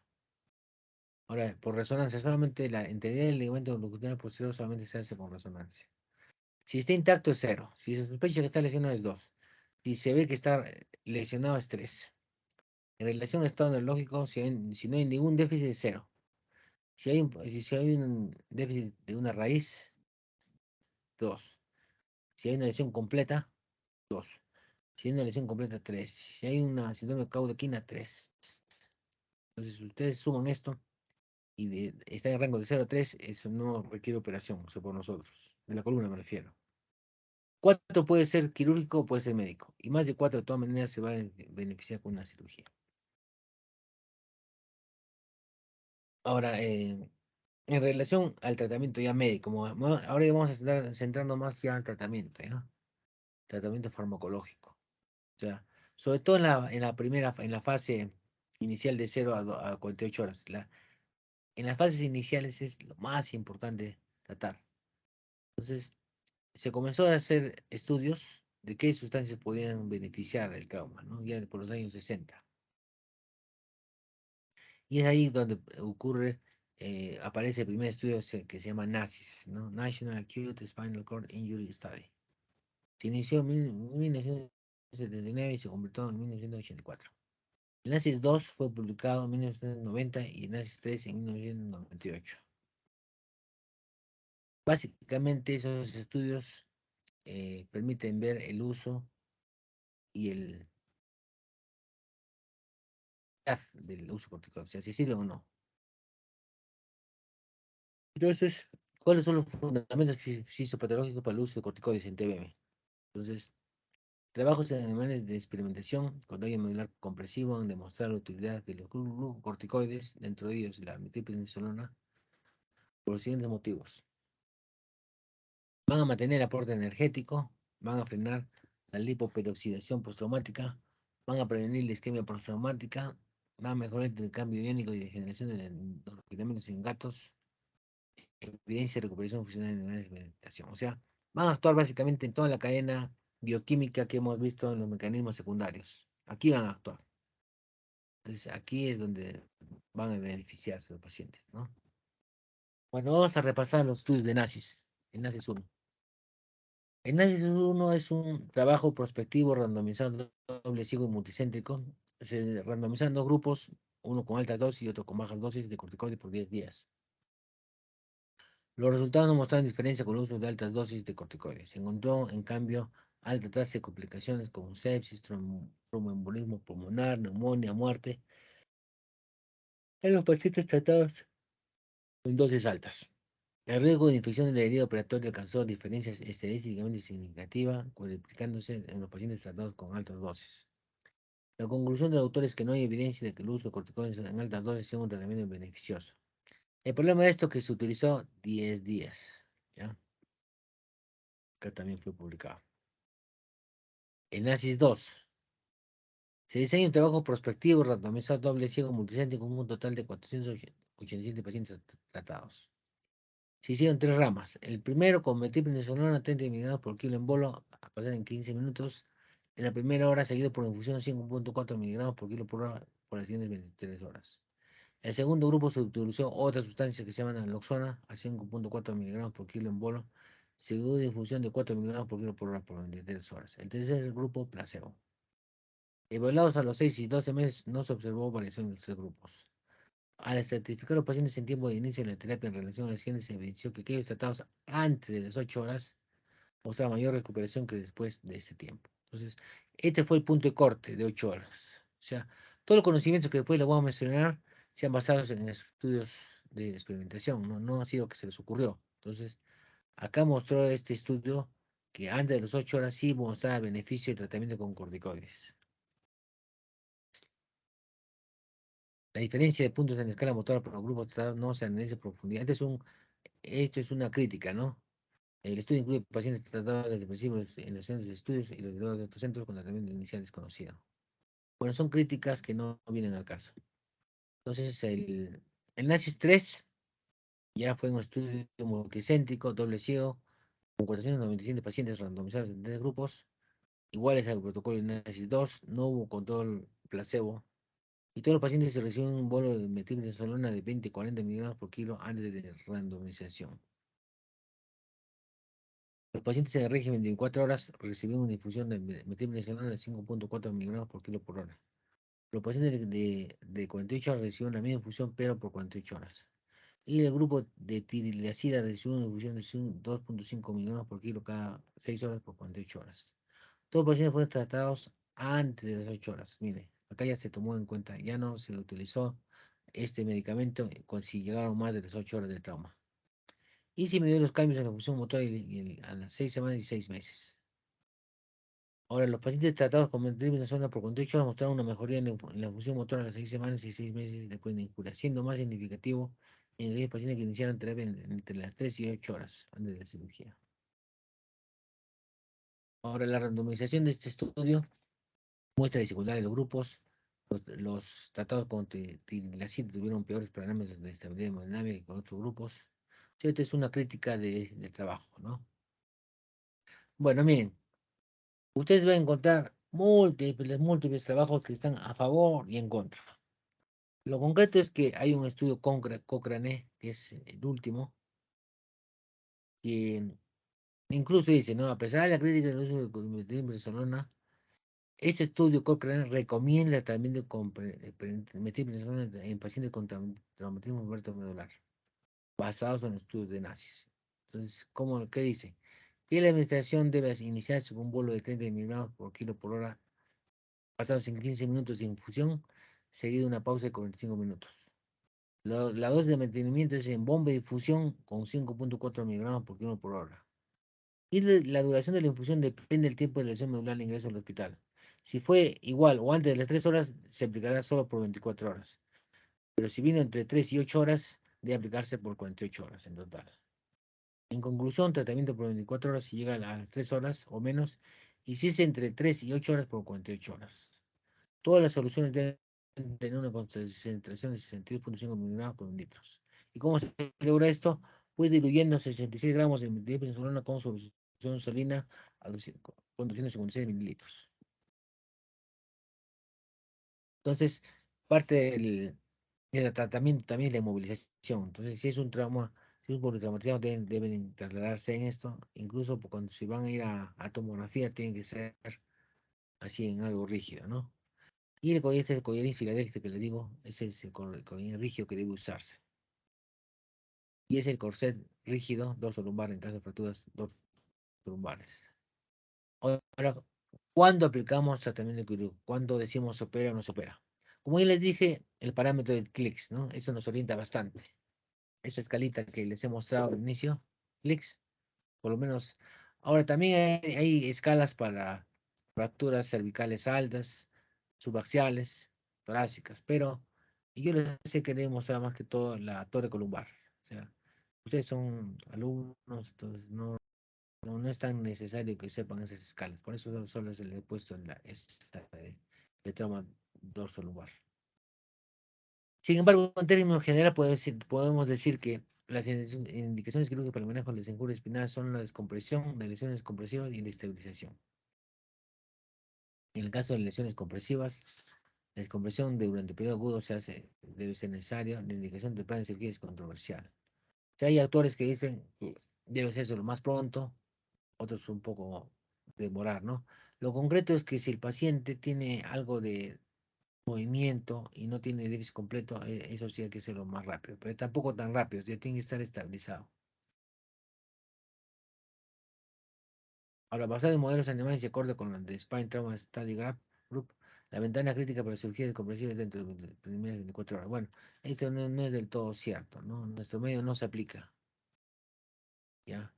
Ahora, por resonancia, solamente la integridad del ligamento longitudinal posterior solamente se hace con resonancia. Si está intacto es 0, si se sospecha que está lesionado es 2, si se ve que está lesionado es 3. En relación a estado neurológico, si no hay ningún déficit es 0. Si hay un déficit de una raíz, 2. Si hay una lesión completa, 2. Si hay una lesión completa, 3. Si hay una síndrome de caudequina, 3. Entonces, si ustedes suman esto y está en rango de 0 a 3, eso no requiere operación, o sea, por nosotros. De la columna me refiero. 4 puede ser quirúrgico o puede ser médico. Y más de 4 de todas maneras se va a beneficiar con una cirugía. Ahora, en relación al tratamiento ya médico, ahora ya vamos a estar centrando más ya al tratamiento, ¿no? Tratamiento farmacológico. O sea, sobre todo en la fase inicial de 0 a 48 horas. En las fases iniciales es lo más importante tratar. Entonces, se comenzó a hacer estudios de qué sustancias podían beneficiar el trauma, ¿no? Ya por los años 60. Y es ahí donde aparece el primer estudio que se llama NACIS, ¿no? National Acute Spinal Cord Injury Study. Se inició en 1979 y se completó en 1984. El NACIS 2 fue publicado en 1990 y el NACIS 3 en 1998. Básicamente esos estudios permiten ver el uso y el del uso corticoide, o sea, si sirven o no. Entonces, ¿cuáles son los fundamentos fisiopatológicos para el uso de corticoides en TBM? Entonces, trabajos en animales de experimentación con daño medular compresivo han demostrado la utilidad de los glucocorticoides, dentro de ellos la metilprednisolona, por los siguientes motivos. Van a mantener el aporte energético, van a frenar la lipoperoxidación postraumática, van a prevenir la isquemia postraumática, van a mejorar el intercambio iónico y degeneración de los filamentos en gatos, evidencia de recuperación funcional en animales de meditación. O sea, van a actuar básicamente en toda la cadena bioquímica que hemos visto en los mecanismos secundarios. Aquí van a actuar. Entonces, aquí es donde van a beneficiarse los pacientes, ¿no? Bueno, vamos a repasar los estudios de NACIS, el NACIS 1. El NACIS 1 es un trabajo prospectivo randomizado, doble ciego y multicéntrico. Se randomizan dos grupos, uno con altas dosis y otro con bajas dosis de corticoides por 10 días. Los resultados no mostraron diferencia con el uso de altas dosis de corticoides. Se encontró, en cambio, alta tasa de complicaciones como sepsis, tromboembolismo pulmonar, neumonía, muerte en los pacientes tratados con dosis altas. El riesgo de infección del herido operatorio alcanzó diferencias estadísticamente significativas, cuadriplicándose en los pacientes tratados con altas dosis. La conclusión del autor es que no hay evidencia de que el uso de corticoides en altas dosis sea un tratamiento beneficioso. El problema de esto es que se utilizó 10 días, ¿ya? Acá también fue publicado. El NACIS 2. Se diseña un trabajo prospectivo randomizado doble ciego multicéntrico con un total de 487 pacientes tratados. Se hicieron tres ramas. El primero con metilprednisolona 30 mg por kilo en bolo a pasar en 15 minutos en la primera hora, seguido por infusión 5.4 mg por kilo por hora por las siguientes 23 horas. El segundo grupo se utilizó otra sustancia que se llama naloxona a 5.4 mg por kilo en bolo, seguido de infusión de 4 mg por kilo por hora por 23 horas. El tercer grupo, placebo. Evaluados a los 6 y 12 meses, no se observó variación en los tres grupos. Al estratificar los pacientes en tiempo de inicio de la terapia en relación a las siguientes, se evidenció que aquellos tratados antes de las 8 horas mostraban mayor recuperación que después de ese tiempo. Entonces, este fue el punto de corte de 8 horas. O sea, todos los conocimientos que después les voy a mencionar se han basado en estudios de experimentación, no ha sido que se les ocurrió. Entonces, acá mostró este estudio que antes de las 8 horas sí mostraba beneficio de tratamiento con corticoides. La diferencia de puntos en la escala motora por los grupos tratados no se analiza en profundidad. Esto es una crítica, ¿no? El estudio incluye pacientes tratados desde depresivos en los centros de estudios y los derivados de otros centros con tratamiento inicial desconocido. Bueno, son críticas que no vienen al caso. Entonces, el NACIS 3 ya fue un estudio multicéntrico, doble ciego, con 497 pacientes randomizados en tres grupos, iguales al protocolo del NACIS 2, no hubo control placebo, y todos los pacientes se recibieron un bolo de metilprednisolona de 20-40 miligramos por kilo antes de randomización. Los pacientes en el régimen de 24 horas recibieron una infusión de metilprednisolona de 5.4 miligramos por kilo por hora. Los pacientes de 48 horas recibieron la misma infusión, pero por 48 horas. Y el grupo de tirilacida recibió una infusión de 2.5 miligramos por kilo cada 6 horas por 48 horas. Todos los pacientes fueron tratados antes de las 8 horas. Mire, acá ya se tomó en cuenta, ya no se utilizó este medicamento si llegaron más de las 8 horas de trauma. Y se midió los cambios en la función motora a las 6 semanas y 6 meses. Ahora, los pacientes tratados con metronidazol por 48 horas mostraron una mejoría en la función motora a las 6 semanas y 6 meses después de la cura, siendo más significativo en aquellos pacientes que iniciaron terapia entre las 3 y 8 horas antes de la cirugía. Ahora, la randomización de este estudio muestra la dificultad de los grupos. Los tratados con tilacid tuvieron peores parámetros de estabilidad hemodinámica que con otros grupos. Sí, esta es una crítica de trabajo, ¿no? Bueno, miren, ustedes van a encontrar múltiples trabajos que están a favor y en contra. Lo concreto es que hay un estudio Cochrane, que es el último, que incluso dice, ¿no? A pesar de la crítica del uso de metilprednisolona, este estudio Cochrane recomienda el tratamiento con metilprednisolona en pacientes con traumatismo medular, basados en estudios de nazis. Entonces, ¿qué dice? que la administración debe iniciarse con un bolo de 30 miligramos por kilo por hora, pasados en 15 minutos de infusión, seguido de una pausa de 45 minutos. La dosis de mantenimiento es en bomba de difusión con 5,4 miligramos por kilo por hora. Y la duración de la infusión depende del tiempo de lesión medular al ingreso al hospital. Si fue igual o antes de las 3 horas, se aplicará solo por 24 horas. Pero si vino entre 3 y 8 horas, debe aplicarse por 48 horas en total. En conclusión, tratamiento por 24 horas si llega a las 3 horas o menos, y si es entre 3 y 8 horas por 48 horas. Todas las soluciones deben tener una concentración de 62,5 miligramos por litros. ¿Y cómo se logra esto? Pues diluyendo 66 gramos de metilprednisolona con solución salina a 200 con 256 mililitros. Entonces, parte del tratamiento también es la inmovilización. Entonces, si es un trauma, si es un politraumatizado, deben trasladarse en esto. Incluso cuando si van a ir a tomografía, tienen que ser así en algo rígido, ¿no? Y el collar, este es el collarín Filadelfia que le digo, ese es el collarín rígido que debe usarse. Y es el corset rígido dorsolumbar en caso de fracturas dorsolumbares. Ahora, ¿cuándo aplicamos tratamiento quirúrgico? ¿Cuándo decimos se opera o no se opera? Como ya les dije, el parámetro de clics, ¿no? Eso nos orienta bastante. Esa escalita que les he mostrado al inicio, clics, por lo menos. Ahora también hay escalas para fracturas cervicales altas, subaxiales, torácicas, pero yo les sé que debo mostrar más que todo la torre columbar. O sea, ustedes son alumnos, entonces no es tan necesario que sepan esas escalas. Por eso solo se les he puesto en esta de trauma dorso-lumbar. Sin embargo, en términos generales podemos decir que las indicaciones quirúrgicas para el manejo de la injuria espinal son la descompresión, las lesiones compresivas y la estabilización. En el caso de lesiones compresivas, la descompresión durante el periodo agudo debe ser necesaria. La indicación de plan de cirugía es controversial. Si hay autores que dicen que debe hacerse lo más pronto, otros un poco demorar, ¿no? Lo concreto es que si el paciente tiene algo de movimiento y no tiene déficit completo, eso sí hay que hacerlo más rápido, pero tampoco tan rápido, ya tiene que estar estabilizado. Ahora, basado en modelos animales y acorde con la de Spine Trauma Study Group, la ventana crítica para cirugía de compresiva es dentro de las primeras 24 horas. Bueno, esto no es del todo cierto, ¿no? Nuestro medio no se aplica, ¿ya?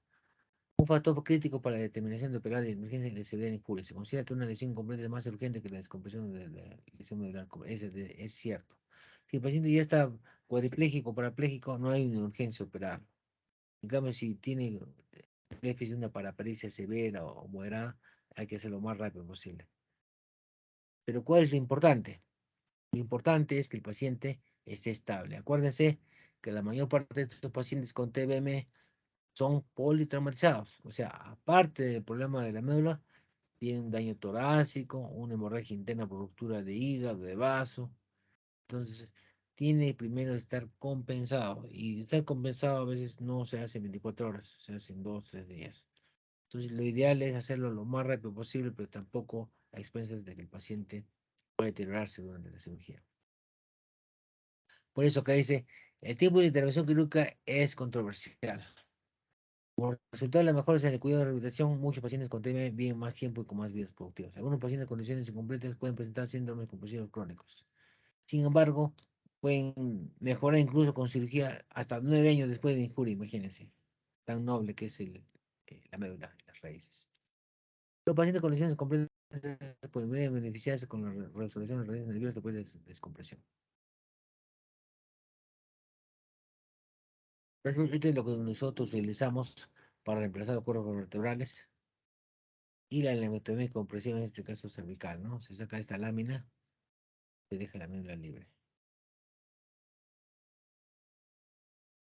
Un factor crítico para la determinación de operar de emergencia y de severidad en injuria. Se considera que una lesión completa es más urgente que la descompresión de la lesión medular. Es cierto. Si el paciente ya está cuadripléjico o parapléjico, no hay una urgencia operar. En cambio, si tiene déficit de una paraparesia severa o moderada, hay que hacerlo lo más rápido posible. Pero ¿cuál es lo importante? Lo importante es que el paciente esté estable. Acuérdense que la mayor parte de estos pacientes con TBM son politraumatizados. O sea, aparte del problema de la médula, tienen un daño torácico, una hemorragia interna por ruptura de hígado, de vaso. Entonces, tiene primero que estar compensado. Y estar compensado a veces no se hace en 24 horas, se hace en 2, 3 días. Entonces, lo ideal es hacerlo lo más rápido posible, pero tampoco a expensas de que el paciente pueda deteriorarse durante la cirugía. Por eso acá dice, el tiempo de intervención quirúrgica es controversial. Como resultado de las mejoras en el cuidado de rehabilitación, muchos pacientes con TBI viven más tiempo y con más vidas productivas. Algunos pacientes con lesiones incompletas pueden presentar síndromes compulsivos crónicos. Sin embargo, pueden mejorar incluso con cirugía hasta 9 años después de injuria, imagínense. Tan noble que es la médula, las raíces. Los pacientes con lesiones completas pueden beneficiarse con la resolución de las raíces nerviosas después de descompresión. Esto es lo que nosotros utilizamos para reemplazar los cuerpos vertebrales y la lemectomía compresiva, en este caso cervical, ¿no? Se saca esta lámina, se deja la médula libre.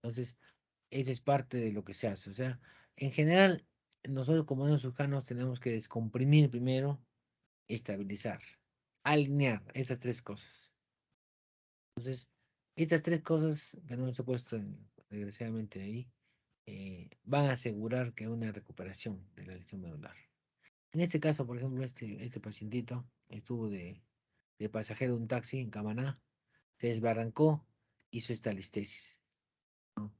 Entonces, eso es parte de lo que se hace. O sea, en general, nosotros como neurocirujanos tenemos que descomprimir primero, estabilizar, alinear estas tres cosas. Entonces, estas tres cosas que no les he puesto desgraciadamente ahí, van a asegurar que hay una recuperación de la lesión medular. En este caso, por ejemplo, este pacientito estuvo de pasajero de un taxi en Camaná, se desbarrancó, hizo esta listesis, ¿no?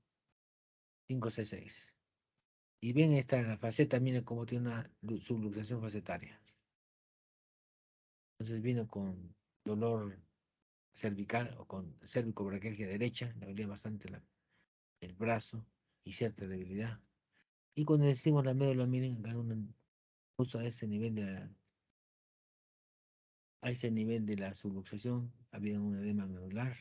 566. Y ven esta faceta, miren cómo tiene una subluxación facetaria. Entonces vino con dolor cervical o con cérvico-braquialgia derecha, le dolía bastante el brazo y cierta debilidad. Y cuando decimos la médula, miren, acá justo a ese nivel de la subluxación, había un edema medular.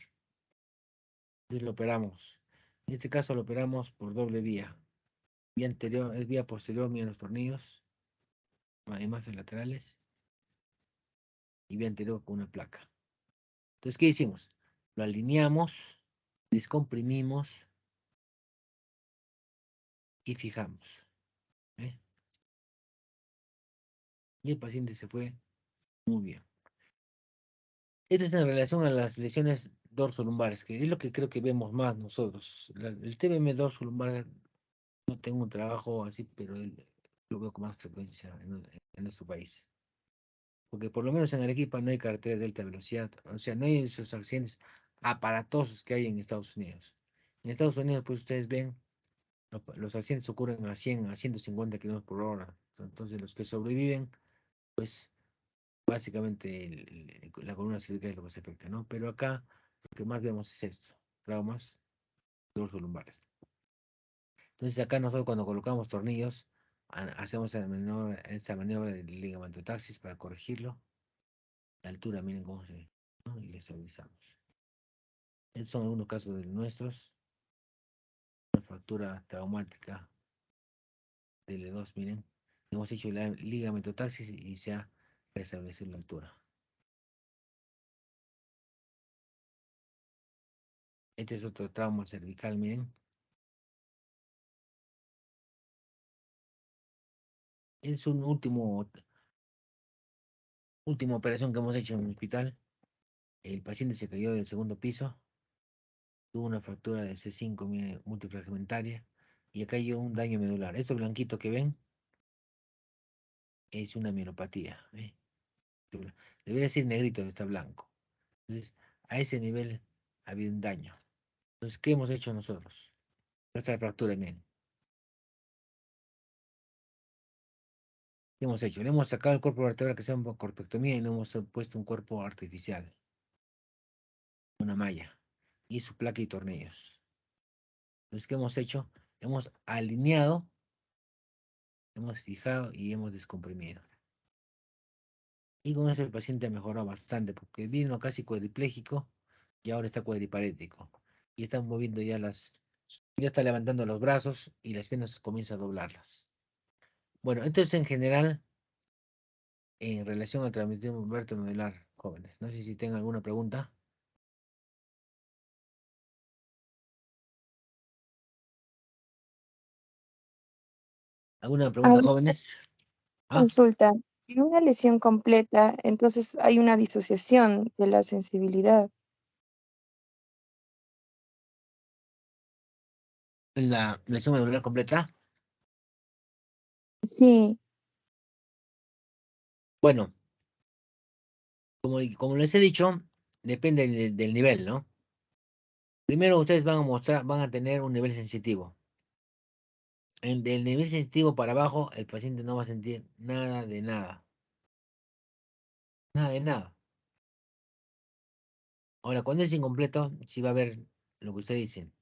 Entonces lo operamos. En este caso lo operamos por doble vía. Vía anterior, es vía posterior, miren los tornillos, además en laterales, y vía anterior con una placa. Entonces, ¿qué hicimos? Lo alineamos, descomprimimos y fijamos. ¿Eh? Y el paciente se fue muy bien. Esto es en relación a las lesiones dorsolumbares, que es lo que creo que vemos más nosotros. El TBM dorsolumbar no tengo un trabajo así, pero lo veo con más frecuencia en nuestro país. Porque por lo menos en Arequipa no hay carretera de alta velocidad, o sea, no hay esos accidentes aparatosos que hay en Estados Unidos. En Estados Unidos, pues ustedes ven, los accidentes ocurren a 100, a 150 kilómetros por hora. Entonces, los que sobreviven, pues básicamente la columna cervical es lo que se afecta, ¿no? Pero acá lo que más vemos es esto, traumas dorsolumbares. Entonces, acá nosotros cuando colocamos tornillos, hacemos esta maniobra de ligamento-taxis para corregirlo. La altura, miren cómo se ve, ¿no? Y le estabilizamos. Estos son algunos casos de nuestros. Una fractura traumática de L2, miren. Hemos hecho la ligamento-taxis y se ha restablecido la altura. Este es otro trauma cervical, miren. Es un última operación que hemos hecho en el hospital. El paciente se cayó del segundo piso, tuvo una fractura de C5 multifragmentaria y acá hay un daño medular. Esto blanquito que ven es una mielopatía. Debería decir negrito, está blanco. Entonces, a ese nivel ha habido un daño. Entonces, ¿qué hemos hecho nosotros? Nuestra fractura, miren. ¿Qué hemos hecho? Le hemos sacado el cuerpo vertebral que se llama corpectomía y le hemos puesto un cuerpo artificial, una malla, y su placa y tornillos. Entonces, ¿qué hemos hecho? Hemos alineado, hemos fijado y hemos descomprimido. Y con eso el paciente ha mejorado bastante, porque vino casi cuadripléjico y ahora está cuadriparético. Y está moviendo ya está levantando los brazos y las piernas comienza a doblarlas. Bueno, entonces en general, en relación al traumatismo vertebromedular, jóvenes, no sé si tengan alguna pregunta. ¿Alguna pregunta, Ahora, jóvenes? Ah, consulta. En una lesión completa, entonces hay una disociación de la sensibilidad. la lesión medular completa. Sí, Bueno, como les he dicho, depende del nivel, ¿no? Primero ustedes van a tener un nivel sensitivo. Del nivel sensitivo para abajo, el paciente no va a sentir nada de nada. Nada de nada. Ahora, cuando es incompleto, sí va a haber lo que ustedes dicen.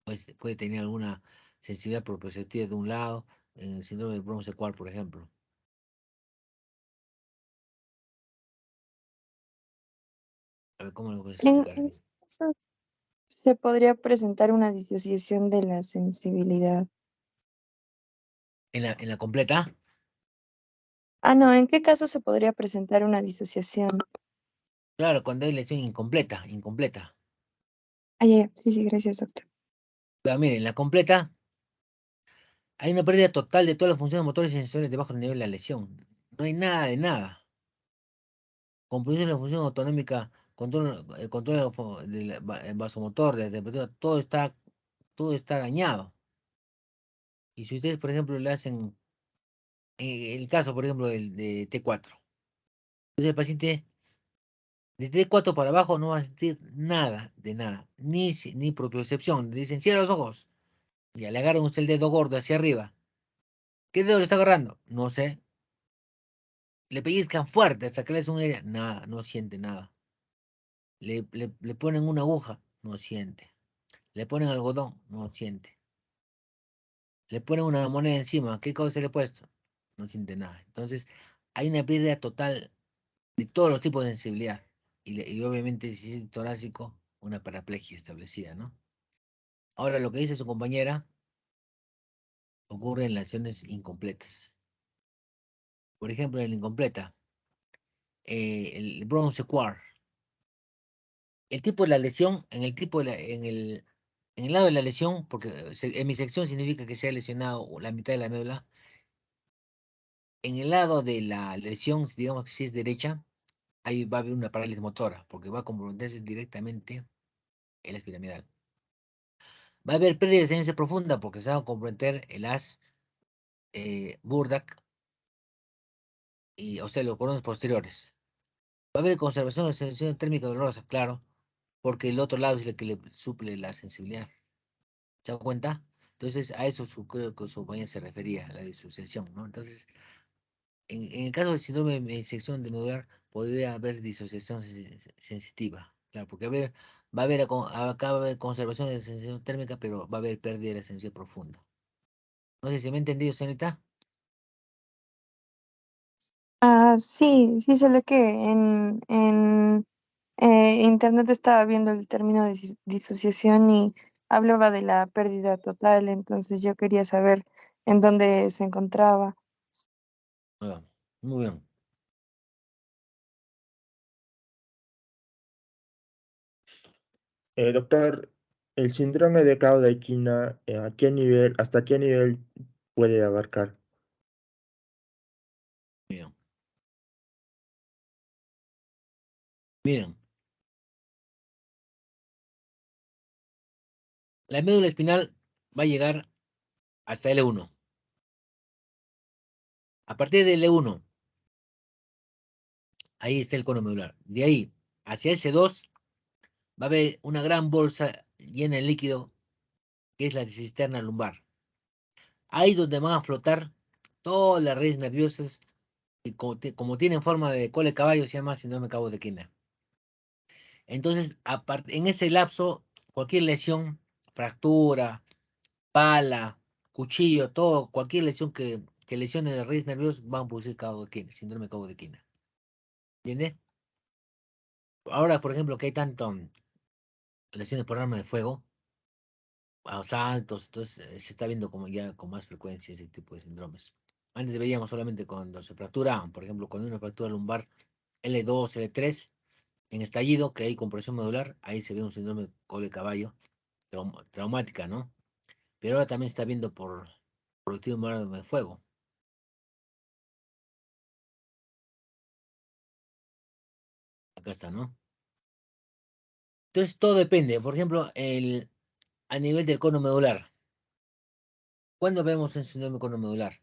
Pues puede tener alguna sensibilidad proprioceptiva de un lado, en el síndrome de Brown-Sequard, por ejemplo. A ver, ¿cómo lo puedes explicar? en qué casos se podría presentar una disociación de la sensibilidad. En la completa, Ah, no, ¿en qué caso se podría presentar una disociación? claro, cuando hay lesión incompleta, incompleta. Ah, ya, ya. Sí, sí, gracias, doctor. Claro, miren, en la completa hay una pérdida total de todas las funciones motores y sensoriales debajo del nivel de la lesión. No hay nada de nada. Compromisión de la función autonómica, control del vasomotor, de la temperatura, todo está dañado. Y si ustedes, por ejemplo, le hacen, el caso, por ejemplo, de T4, entonces el paciente de T4 para abajo no va a sentir nada de nada, ni propiocepción. Le dicen, cierra los ojos. Ya le agarran usted el dedo gordo hacia arriba. ¿Qué dedo le está agarrando? No sé. Le pellizcan fuerte hasta que le hace una herida. Nada, no siente nada. Le ponen una aguja, no siente. Le ponen algodón, no siente. Le ponen una moneda encima, ¿qué cosa le he puesto? No siente nada. Entonces, hay una pérdida total de todos los tipos de sensibilidad. Y obviamente, si es torácico, una paraplegia establecida, ¿no? Ahora, lo que dice su compañera ocurre en lesiones incompletas. Por ejemplo, en la incompleta, el bronce quar. El tipo de la lesión, en el lado de la lesión, porque hemisección significa que se ha lesionado la mitad de la médula. En el lado de la lesión, digamos que si es derecha, ahí va a haber una parálisis motora, porque va a comprometerse directamente el haz piramidal. Va a haber pérdida de señal profunda, porque se va a comprometer el haz Burdak y, o sea, los cordones posteriores. Va a haber conservación de sensación térmica dolorosa, claro, porque el otro lado es el que le suple la sensibilidad. ¿Se da cuenta? Entonces, a eso creo que su compañía se refería, a la disociación, ¿no? Entonces, en el caso del síndrome de disección de medular, podría haber disociación sensitiva, claro, porque va a haber, acá va a haber conservación de sensación térmica, pero va a haber pérdida de la sensación profunda. No sé si me ha entendido, señorita. Ah, sí, sí, solo que en internet estaba viendo el término de disociación y hablaba de la pérdida total, entonces yo quería saber en dónde se encontraba. Ah, muy bien. Doctor, ¿el síndrome de Cauda-Equina, a qué nivel, hasta qué nivel puede abarcar? Miren, miren, la médula espinal va a llegar hasta L1. A partir del L1, ahí está el cono medular. De ahí hacia S2 va a haber una gran bolsa llena de líquido, que es la cisterna lumbar. Ahí donde van a flotar todas las redes nerviosas, y como tienen forma de cola de caballo, se llama síndrome de cabo de quina. Entonces, en ese lapso, cualquier lesión, fractura, pala, cuchillo, todo, cualquier lesión que lesione las redes nerviosas, van a producir cabo de quina, síndrome de cabo de quina. ¿Entiendes? Ahora, por ejemplo, que hay tanto lesiones por arma de fuego, asaltos, entonces se está viendo como ya con más frecuencia ese tipo de síndromes. Antes veíamos solamente cuando se fracturaban, por ejemplo, cuando una fractura lumbar L2, L3, en estallido, que hay compresión medular, ahí se ve un síndrome de cola de caballo, traumática, ¿no? Pero ahora también se está viendo por el tiro de fuego. Acá está, ¿no? Entonces todo depende. Por ejemplo, a nivel del cono medular. ¿Cuándo vemos un síndrome de cono medular?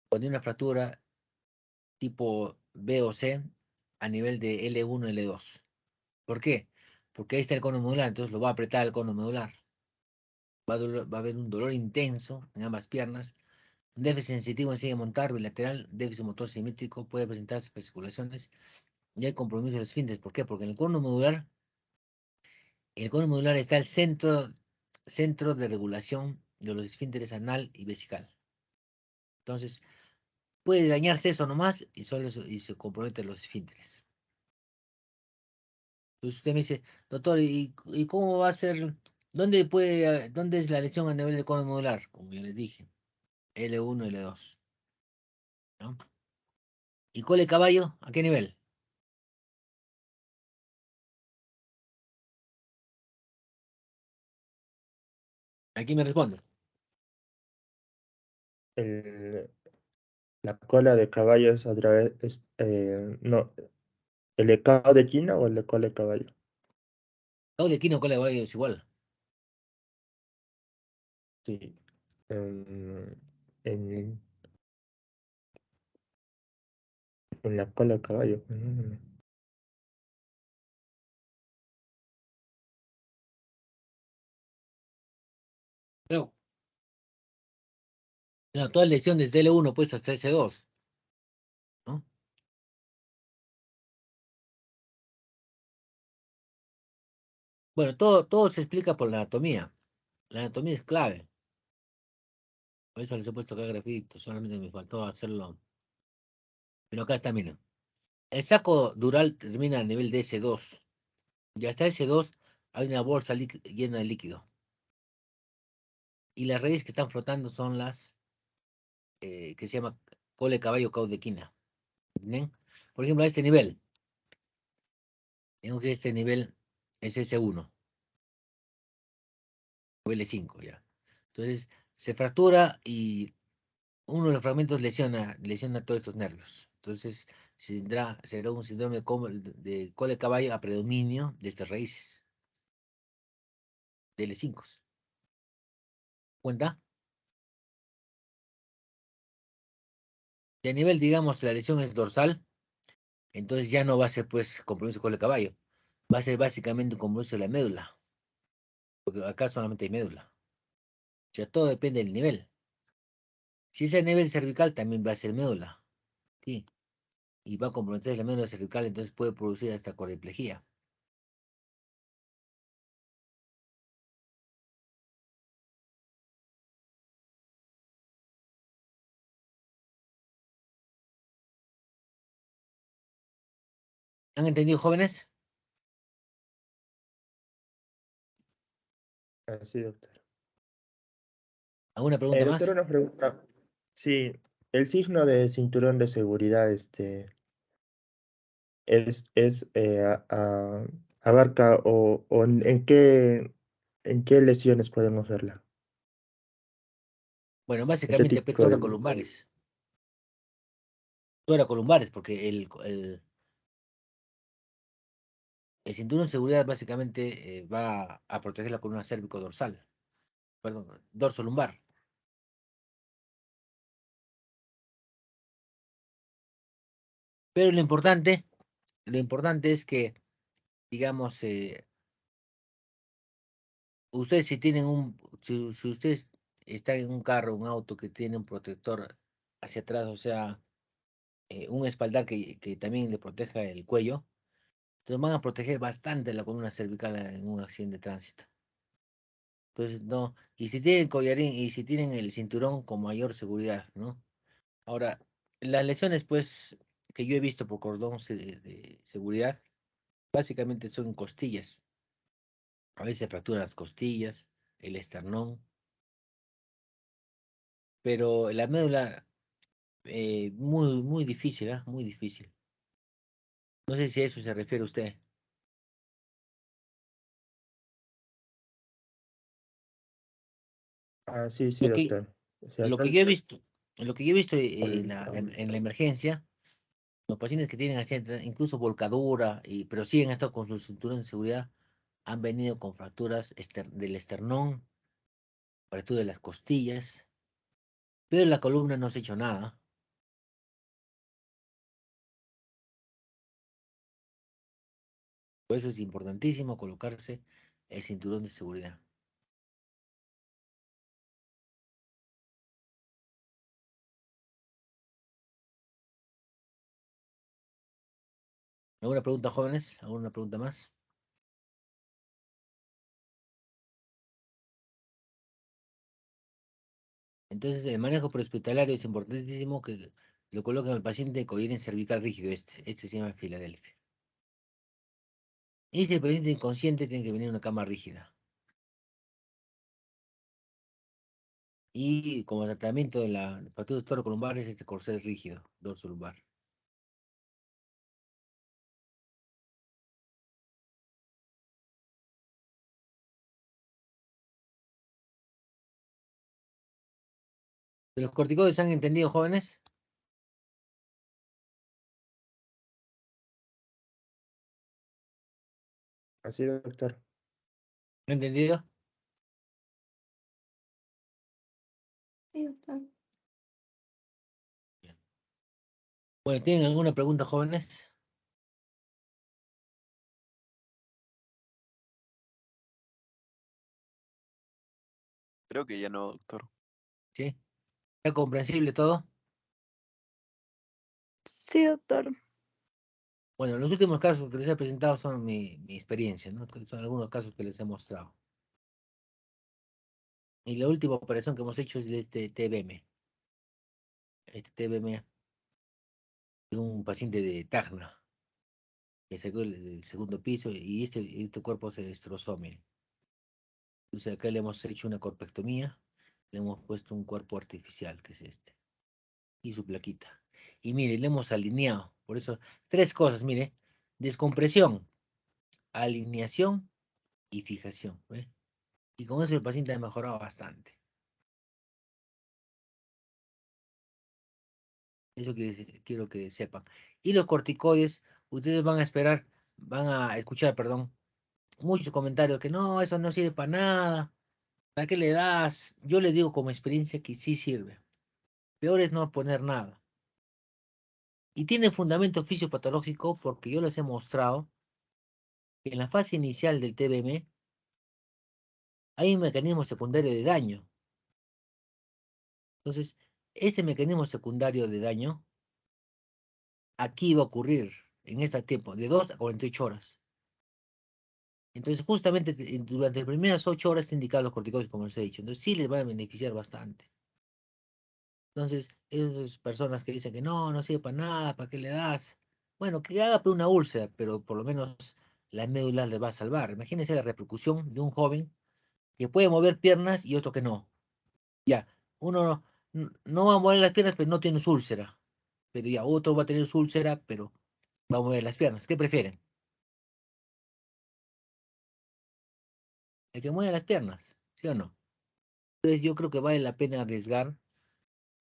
Cuando hay una fractura tipo B o C a nivel de L1, L2. ¿Por qué? Porque ahí está el cono medular, entonces lo va a apretar el cono medular. Va a haber un dolor intenso en ambas piernas. Un déficit sensitivo en silla montar bilateral, déficit motor simétrico, puede presentarse fasciculaciones y hay compromiso de los esfínteres. ¿Por qué? Porque en el cono medular está el centro de regulación de los esfínteres anal y vesical. Entonces, puede dañarse eso nomás y solo y se comprometen los esfínteres. Entonces usted me dice, doctor, ¿y cómo va a ser? ¿Dónde es la lesión a nivel de cono modular? Como ya les dije, L1, L2. ¿No? ¿Y cole caballo? ¿A qué nivel? Aquí me responde. El- la cola de caballo es a través, no, ¿el de Cauda-Equina o el de cola de caballo? Caule quino, cole caballo es igual. Sí. En, en, en la cola de caballo. Pero, No, toda lesión desde L1 pues hasta S2, ¿no? Bueno, todo se explica por la anatomía. La anatomía es clave. Por eso les he puesto acá grafito, solamente me faltó hacerlo. Pero acá está, miren. El saco dural termina a nivel de S2. Y hasta S2 hay una bolsa llena de líquido. Y las raíces que están flotando son las que se llama cole caballo caudequina. ¿Entienden? Por ejemplo, a este nivel. Tengo que este nivel es S1 o L5 ya. Entonces, se fractura y uno de los fragmentos lesiona todos estos nervios. Entonces, será un síndrome de cole caballo a predominio de estas raíces, de L5. ¿Cuenta? De nivel, digamos, la lesión es dorsal, entonces ya no va a ser, pues, compromiso cole caballo. Va a ser básicamente un compromiso de la médula, porque acá solamente hay médula. O sea, todo depende del nivel. Si es a nivel cervical, también va a ser médula. ¿Sí? Y va a comprometer la médula cervical, entonces puede producir hasta cuadriplejía. ¿Han entendido, jóvenes? Así, doctor. ¿Alguna pregunta Doctor, más? una pregunta. Sí, el signo de cinturón de seguridad, abarca o en qué lesiones podemos verla. Bueno, ¿En qué básicamente tipo de... toracolumbares. Toracolumbares, porque el cinturón de seguridad básicamente va a proteger la columna cérvico-dorsal, perdón, dorso-lumbar. Pero lo importante es que, digamos, ustedes si ustedes están en un carro, un auto que tiene un protector hacia atrás, o sea, un espaldar que también le proteja el cuello, entonces van a proteger bastante la columna cervical en un accidente de tránsito. Entonces, no, y si tienen collarín y si tienen el cinturón con mayor seguridad, ¿no? Ahora, las lesiones, pues, que yo he visto por cordón de seguridad, básicamente son costillas. A veces se fracturan las costillas, el esternón, pero la médula, muy, muy difícil, ¿ah? Muy difícil. No sé si a eso se refiere usted. Ah, sí, sí, Lo que, doctor. O sea, lo que son... yo he visto, lo que yo he visto al- en la emergencia, los pacientes que tienen accidentes, incluso volcadura, pero siguen estado con su cinturón de seguridad, han venido con fracturas del esternón, fractura de las costillas, pero en la columna no se ha hecho nada. Por eso es importantísimo colocarse el cinturón de seguridad. ¿Alguna pregunta, jóvenes? ¿Alguna pregunta más? Entonces, el manejo prehospitalario es importantísimo que lo coloquen al paciente con collarín cervical rígido. Este se llama Filadelfia. Y si el paciente es inconsciente, tiene que venir en una cama rígida. Y como tratamiento de la fractura torocolumbar es este corsé rígido, dorso lumbar. ¿De los corticoides han entendido, jóvenes? Así, doctor. ¿Han entendido? Sí, doctor. Bien. Bueno, ¿tienen alguna pregunta, jóvenes? Creo que ya no, doctor. ¿Sí? ¿Está comprensible todo? Sí, doctor. Bueno, los últimos casos que les he presentado son mi experiencia, ¿no? Que son algunos casos que les he mostrado. Y la última operación que hemos hecho es de este TBM. Este TBM de un paciente de Tacna, que sacó el segundo piso y este cuerpo se destrozó, miren. Entonces acá le hemos hecho una corpectomía, le hemos puesto un cuerpo artificial, que es este, y su plaquita. Y mire, le hemos alineado. Por eso, tres cosas, mire. Descompresión, alineación y fijación. ¿Ve? Y con eso el paciente ha mejorado bastante. Eso que quiero que sepan. Y los corticoides, ustedes van a esperar, van a escuchar, perdón, muchos comentarios que no, eso no sirve para nada. ¿Para qué le das? Yo le digo como experiencia que sí sirve. Peor es no poner nada. Y tiene fundamento fisiopatológico porque yo les he mostrado que en la fase inicial del TBM hay un mecanismo secundario de daño. Entonces, este mecanismo secundario de daño aquí va a ocurrir en este tiempo, de 2 a 48 horas. Entonces, justamente durante las primeras 8 horas está indicado los corticoides, como les he dicho. Entonces, sí les va a beneficiar bastante. Entonces, esas personas que dicen que no, no sirve para nada, ¿para qué le das? Bueno, que haga una úlcera, pero por lo menos la médula le va a salvar. Imagínense la repercusión de un joven que puede mover piernas y otro que no. Ya, uno no va a mover las piernas, pero no tiene su úlcera. Pero ya, otro va a tener su úlcera, pero va a mover las piernas. ¿Qué prefieren? El que mueve las piernas, ¿sí o no? Entonces yo creo que vale la pena arriesgar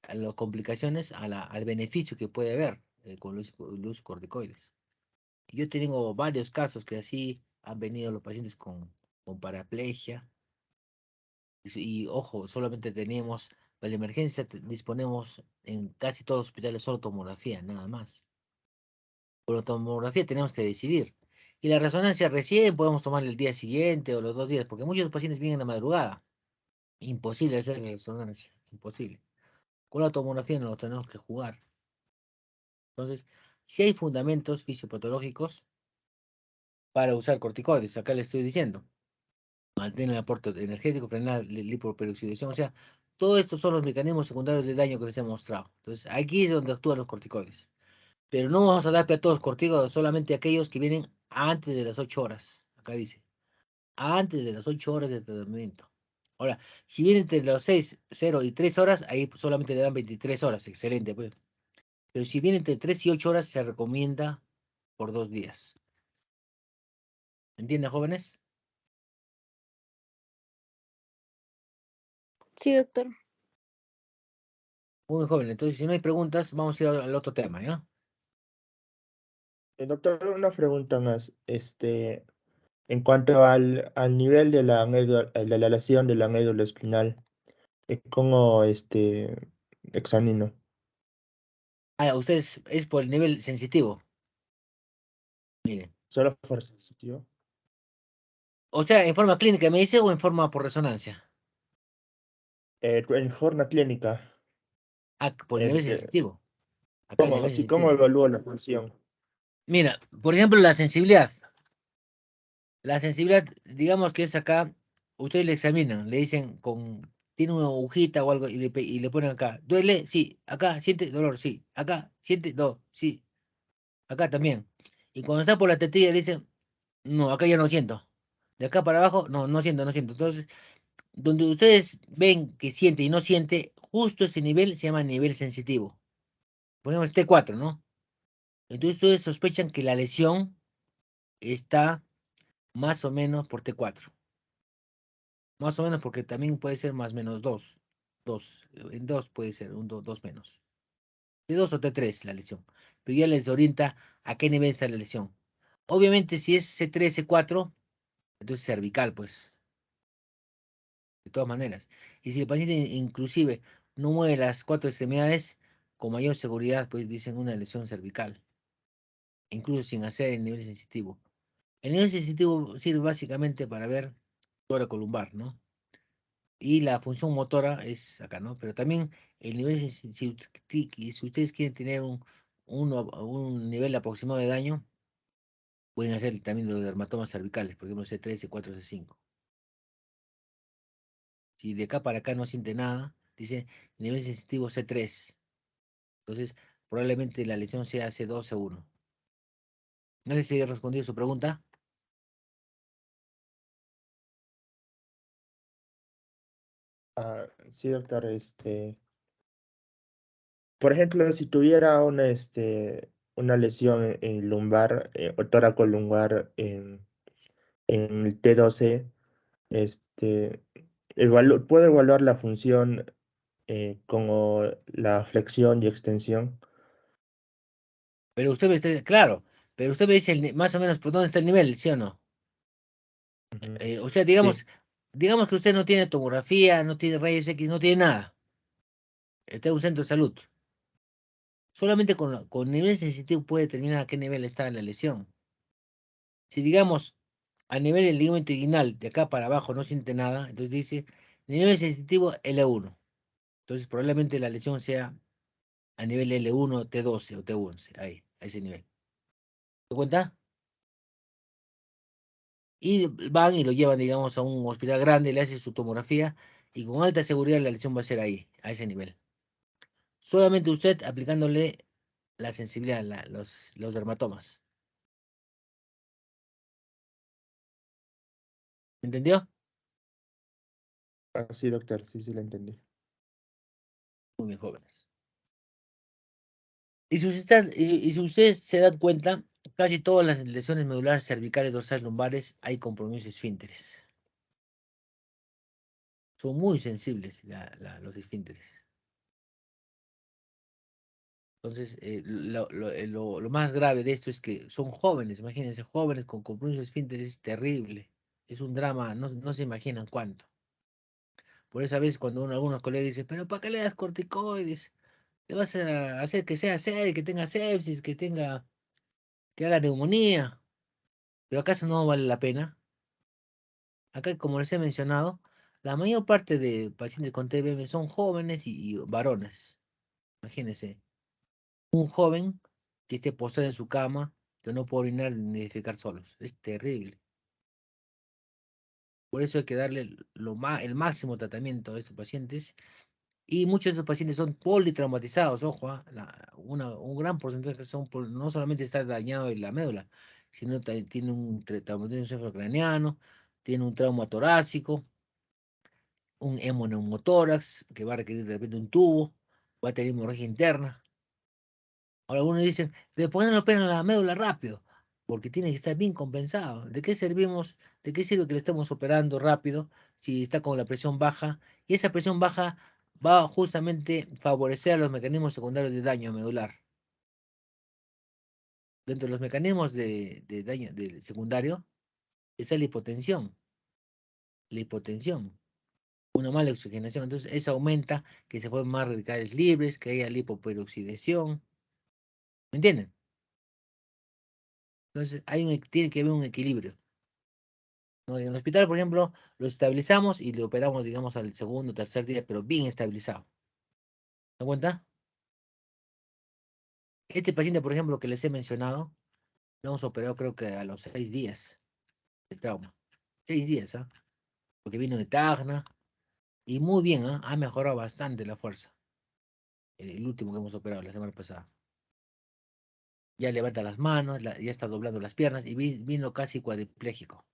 a las complicaciones al beneficio que puede haber con los corticoides. Yo tengo varios casos que así han venido los pacientes con paraplegia. Y ojo, solamente teníamos, para la emergencia disponemos en casi todos los hospitales solo tomografía, nada más. Por la tomografía tenemos que decidir. Y la resonancia recién podemos tomar el día siguiente o los 2 días, porque muchos pacientes vienen a madrugada. Imposible hacer la resonancia, imposible. Con la tomografía no lo tenemos que jugar. Entonces, si hay fundamentos fisiopatológicos para usar corticoides, acá le estoy diciendo. Mantener el aporte energético, frenar la lipoperoxidación, o sea, todos estos son los mecanismos secundarios de daño que les he mostrado. Entonces, aquí es donde actúan los corticoides. Pero no vamos a dar a todos los corticoides, solamente aquellos que vienen antes de las 8 horas. Acá dice, antes de las 8 horas de tratamiento. Ahora, si viene entre los 6, 0 y 3 horas, ahí solamente le dan 23 horas, excelente, pues. Pero si viene entre 3 y 8 horas, se recomienda por 2 días. ¿Entienden, jóvenes? Sí, doctor. Muy joven. Entonces, si no hay preguntas, vamos a ir al otro tema, ¿ya? Doctor, una pregunta más. En cuanto al nivel de la de la lesión de la médula espinal, ¿cómo examino? Ah, ustedes es por el nivel sensitivo. Miren. ¿Solo por sensitivo? O sea, en forma clínica me dice o en forma por resonancia. En forma clínica, Ah, por el eh, nivel de- sensitivo. Acá el ¿cómo, nivel sí, cómo sensitivo. evalúo la función? Mira, por ejemplo, la sensibilidad. La sensibilidad, digamos que es acá, ustedes le examinan, le dicen tiene una agujita o algo y le ponen acá. ¿Duele? Sí. Acá, siente dolor, sí. Acá, siente dolor, sí. Acá también. Y cuando está por la tetilla le dicen, no, acá ya no siento. De acá para abajo, no, no siento, no siento. Entonces, donde ustedes ven que siente y no siente, justo ese nivel se llama nivel sensitivo. Ponemos T4, ¿no? Entonces ustedes sospechan que la lesión está más o menos por T4. Más o menos porque también puede ser más menos 2. 2. En 2 puede ser, 2 menos. T2 o T3 la lesión. Pero ya les orienta a qué nivel está la lesión. Obviamente si es C3, C4, entonces cervical, pues. De todas maneras. Y si el paciente inclusive no mueve las 4 extremidades, con mayor seguridad, pues dicen una lesión cervical, incluso sin hacer el nivel sensitivo. El nivel sensitivo sirve básicamente para ver columbar, ¿no? Y la función motora es acá, ¿no? Pero también el nivel, si ustedes quieren tener un nivel aproximado de daño, pueden hacer también los dermatomas cervicales, por ejemplo, C3, C4, C5. Si de acá para acá no siente nada, dice nivel sensitivo C3. Entonces, probablemente la lesión sea C2, C1. No sé si he respondido su pregunta. Sí, doctor, por ejemplo, si tuviera una lesión en lumbar, o toracolumbar en el T12, este, puedo evaluar la función como la flexión y extensión. Pero usted me está, claro, pero usted me dice más o menos por dónde está el nivel, ¿sí o no? Ujú. O sea, Sí, digamos que usted no tiene tomografía, no tiene rayos X, no tiene nada. Está en un centro de salud. Solamente con nivel sensitivo puede determinar a qué nivel está la lesión. Si digamos a nivel del ligamento inguinal, de acá para abajo no siente nada, entonces dice nivel sensitivo L1. Entonces probablemente la lesión sea a nivel L1, T12 o T11, ahí, a ese nivel. ¿Te cuenta? Y van y lo llevan, digamos, a un hospital grande, le hacen su tomografía y con alta seguridad la lesión va a ser ahí, a ese nivel. Solamente usted aplicándole la sensibilidad, los dermatomas. ¿Entendió? sí, doctor, sí, sí, lo entendí. Muy bien, jóvenes. Y si ustedes se dan cuenta, casi todas las lesiones medulares cervicales, dorsales, lumbares, hay compromisos esfínteres. Son muy sensibles los esfínteres. Entonces, lo más grave de esto es que son jóvenes, imagínense, jóvenes con compromiso esfínteres es terrible. Es un drama, no se imaginan cuánto. Por eso a veces cuando algunos colegas dicen, pero ¿para qué le das corticoides? Le vas a hacer que sea serio, que tenga sepsis, que haga neumonía. ¿Pero acaso no vale la pena? Acá, como les he mencionado, la mayor parte de pacientes con TBM son jóvenes y varones. Imagínense, un joven que esté postrado en su cama, que no puede orinar ni defecar solos. Es terrible. Por eso hay que darle el máximo tratamiento a estos pacientes. Y muchos de estos pacientes son politraumatizados, ojo, un gran porcentaje no solamente está dañado en la médula, sino también tiene un traumatismo encefalocraniano, tiene un trauma torácico, un hemoneumotórax que va a requerir de repente un tubo, va a tener hemorragia interna. Ahora algunos dicen, ¿pero por qué no lo operan la médula rápido? Porque tiene que estar bien compensado. ¿De qué servimos? ¿De qué sirve que le estemos operando rápido si está con la presión baja? Y esa presión baja va a justamente favorecer a los mecanismos secundarios de daño medular. Dentro de los mecanismos de daño del secundario está la hipotensión, una mala oxigenación. Entonces eso aumenta que se formen más radicales libres, que haya lipoperoxidación. ¿Me entienden? Entonces tiene que haber un equilibrio, ¿no? En el hospital, por ejemplo, lo estabilizamos y le operamos, digamos, al segundo o tercer día, pero bien estabilizado. ¿Me cuenta? Este paciente, por ejemplo, que les he mencionado, lo hemos operado creo que a los 6 días de trauma. 6 días, ¿ah? Porque vino de Tacna y muy bien, ¿ah? Ha mejorado bastante la fuerza. El último que hemos operado la semana pasada. Ya levanta las manos, ya está doblando las piernas y vino casi cuadripléjico.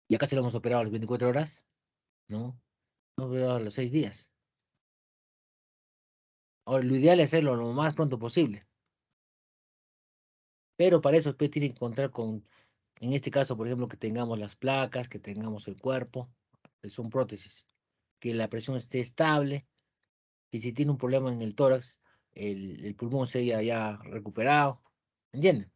Y acá se lo hemos operado a las 24 horas, ¿no? Hemos operado a los 6 días. Ahora, lo ideal es hacerlo lo más pronto posible. Pero para eso usted tiene que contar con, en este caso, por ejemplo, que tengamos las placas, que tengamos el cuerpo, que son prótesis, que la presión esté estable, que si tiene un problema en el tórax, el pulmón se haya ya recuperado. ¿Entienden?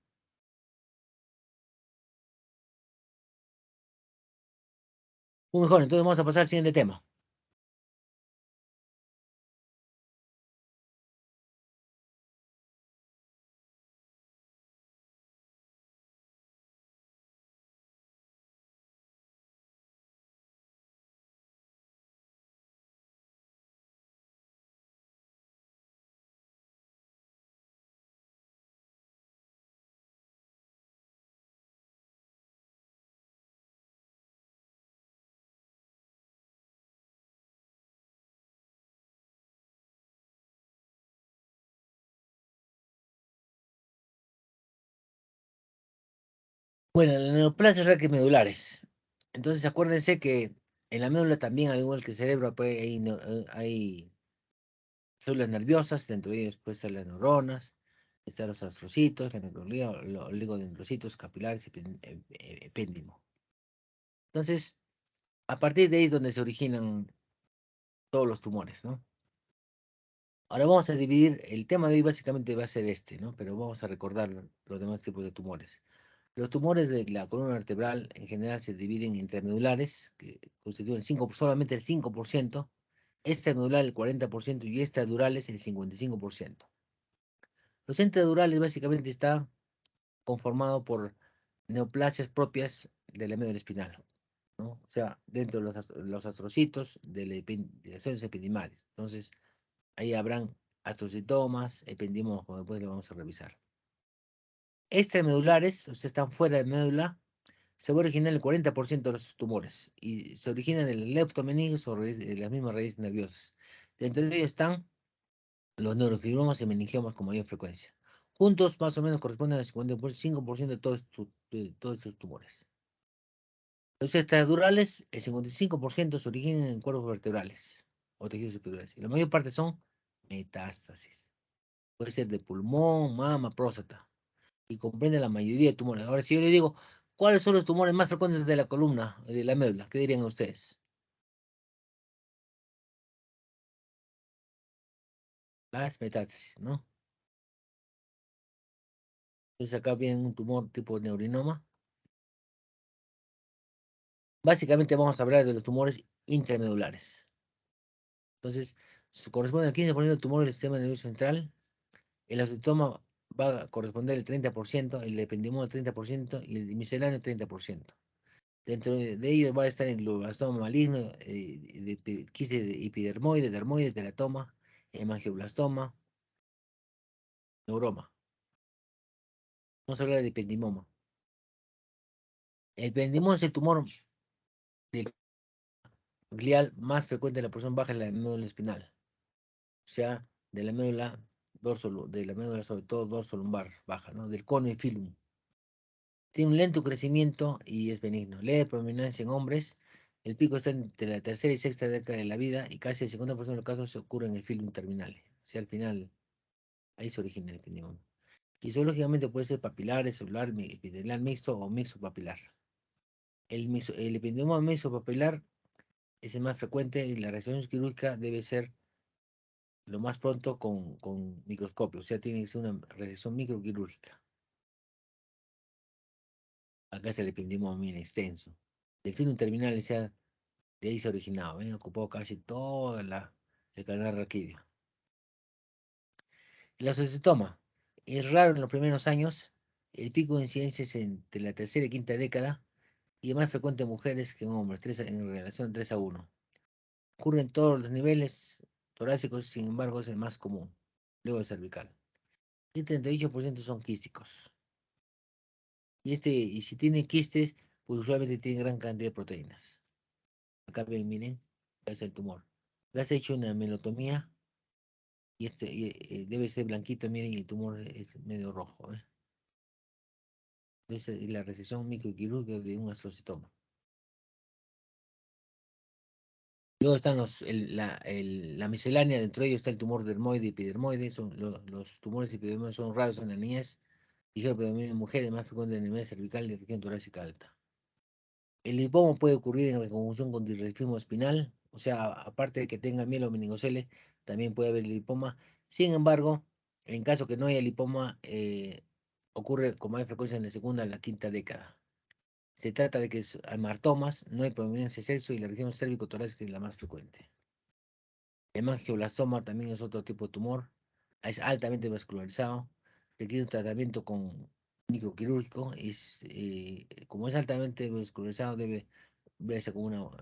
Muy mejor, entonces vamos a pasar al siguiente tema. Bueno, las neoplasias raquimedulares. Entonces acuérdense que en la médula también, al igual que el cerebro, pues, hay células nerviosas, dentro de ellas pues están las neuronas, están los astrocitos, la microglía, los oligodendrocitos capilares y epéndimo. Entonces, a partir de ahí es donde se originan todos los tumores, ¿no? Ahora vamos a dividir, el tema de hoy básicamente va a ser este, ¿no? Pero vamos a recordar los demás tipos de tumores. Los tumores de la columna vertebral en general se dividen en intermedulares, que constituyen solamente el 5%, extramedular el 40% y extradurales el 55%. Los intradurales básicamente están conformados por neoplasias propias de la médula espinal, ¿no? O sea, dentro de los astrocitos de las células epidimales. Entonces, ahí habrán astrocitomas, ependimomas, como después lo vamos a revisar. Extramedulares, o sea, están fuera de médula, se va a originar el 40% de los tumores y se originan del leptomeninges o de las mismas raíces nerviosas. Dentro de ellos están los neurofibromas y meningiomas con mayor frecuencia. Juntos, más o menos, corresponden al 55% de todos estos tumores. Los extradurales, el 55% se originan en cuerpos vertebrales o tejidos epidurales. Y la mayor parte son metástasis. Puede ser de pulmón, mama, próstata. Y comprende la mayoría de tumores. Ahora, si yo le digo, ¿cuáles son los tumores más frecuentes de la columna, de la médula? ¿Qué dirían ustedes? Las metástasis, ¿no? Entonces acá viene un tumor tipo neurinoma. Básicamente vamos a hablar de los tumores intramedulares. Entonces, corresponde al 15% del tumor del sistema nervioso central. El osteotoma va a corresponder al 30%, el ependimoma al 30% y el misceláneo al 30%. Dentro de ellos va a estar el glioblastoma maligno, quiste epidermoide, dermoide, teratoma, hemangioblastoma, neuroma. Vamos a hablar del ependimoma. El ependimoma es el tumor del glial más frecuente en la porción baja de la médula espinal, o sea, de la médula de la médula sobre todo dorso-lumbar baja, ¿no? Del cono y filum. Tiene un lento crecimiento y es benigno. Leve prominencia en hombres. El pico está entre la tercera y sexta década de la vida y casi el 50% de los casos se ocurre en el filum terminal. O sea, al final, ahí se origina el ependimoma. Fisiológicamente puede ser papilar, celular, epitelial mixto o mixto papilar. El ependimoma mixto papilar es el más frecuente y la reacción quirúrgica debe ser lo más pronto con microscopio. O sea, tiene que ser una resección microquirúrgica. Acá es el ependimoma bien extenso. El filum terminal, o sea, de ahí se ha originado, ocupó casi todo el canal raquídeo. El osteocitoma es raro en los primeros años, el pico de incidencia es entre la tercera y quinta década y es más frecuente en mujeres que en hombres, en relación 3 a 1. Ocurre en todos los niveles torácicos, sin embargo es el más común, luego el cervical. Y el 38% son quísticos. Y si tiene quistes, pues usualmente tiene gran cantidad de proteínas. Acá ven, miren, acá es el tumor. Acá se ha hecho una melotomía y debe ser blanquito, miren, y el tumor es medio rojo. Entonces, la resección microquirúrgica de un astrocitoma. Luego están la miscelánea, dentro de ellos está el tumor dermoide y epidermoide. Los tumores epidermoides son raros en la niñez, ligero predominio en mujeres, más frecuente en el nivel cervical y región torácica alta. El lipoma puede ocurrir en conjunción con disrefismo espinal, o sea, aparte de que tenga mielomeningocele, también puede haber lipoma. Sin embargo, en caso que no haya lipoma, ocurre con mayor frecuencia en la segunda y la quinta década. Se trata de que hay hemartomas, no hay prominencia de sexo y la región cérvico-torácica es la más frecuente. El hemangioblastoma también es otro tipo de tumor, es altamente vascularizado, requiere un tratamiento con microquirúrgico y como es altamente vascularizado debe verse como un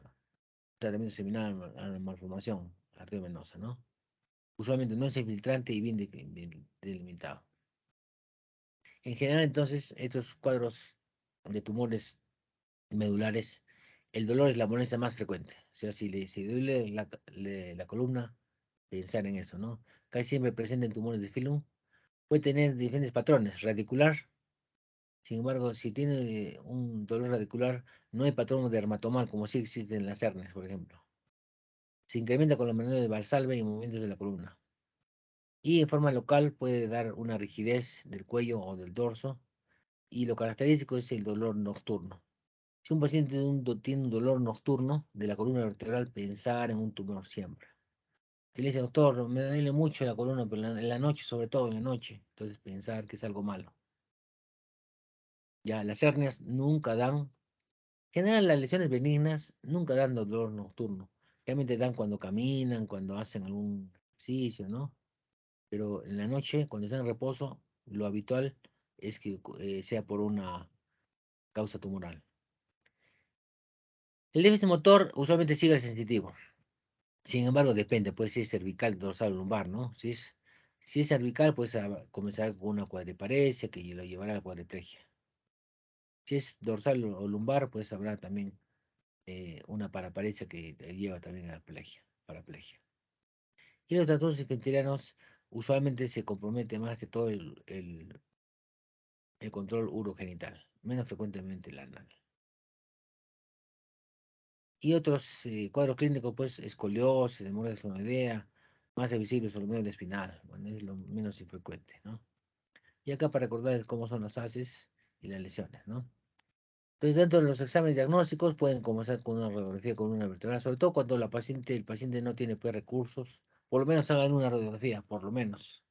tratamiento similar a la malformación arteriovenosa, ¿no? Usualmente no es infiltrante y bien delimitado. En general, entonces, estos cuadros de tumores medulares, el dolor es la molestia más frecuente. O sea, si duele la columna, pensar en eso, ¿no? Casi siempre presente en tumores de filum. Puede tener diferentes patrones, radicular, Sin embargo, si tiene un dolor radicular, no hay patrón dermatomal como sí existe en las hernias, por ejemplo. Se incrementa con los menores de Valsalva y movimientos de la columna. Y en forma local puede dar una rigidez del cuello o del dorso, y lo característico es el dolor nocturno. Si un paciente tiene un dolor nocturno de la columna vertebral, pensar en un tumor siempre. Si le dice, doctor, me duele mucho la columna, pero en la noche, sobre todo en la noche, entonces pensar que es algo malo. Ya, las hernias nunca dan, en general las lesiones benignas nunca dan dolor nocturno. Realmente dan cuando caminan, cuando hacen algún ejercicio, ¿no? Pero en la noche, cuando están en reposo, lo habitual es que sea por una causa tumoral. El déficit motor usualmente sigue el sensitivo. Sin embargo, depende, pues si es cervical, dorsal o lumbar, ¿no? Si es cervical, pues comenzar con una cuadriparesia que lo llevará a la cuadriplegia. Si es dorsal o lumbar, pues habrá también una paraparesia que lleva también a la paraplegia. Y los trastornos esfenterianos usualmente se compromete más que todo el control urogenital, menos frecuentemente el anal. Y otros cuadros clínicos, pues escoliosis, hemorragia esfenoidea, masa visible sobre el medio espinal, bueno, es lo menos infrecuente, ¿no? Y acá para recordar cómo son las ACEs y las lesiones, ¿no? Entonces, dentro de los exámenes diagnósticos pueden comenzar con una radiografía con una vertebral, sobre todo cuando el paciente no tiene pues, recursos, por lo menos hagan una radiografía, por lo menos.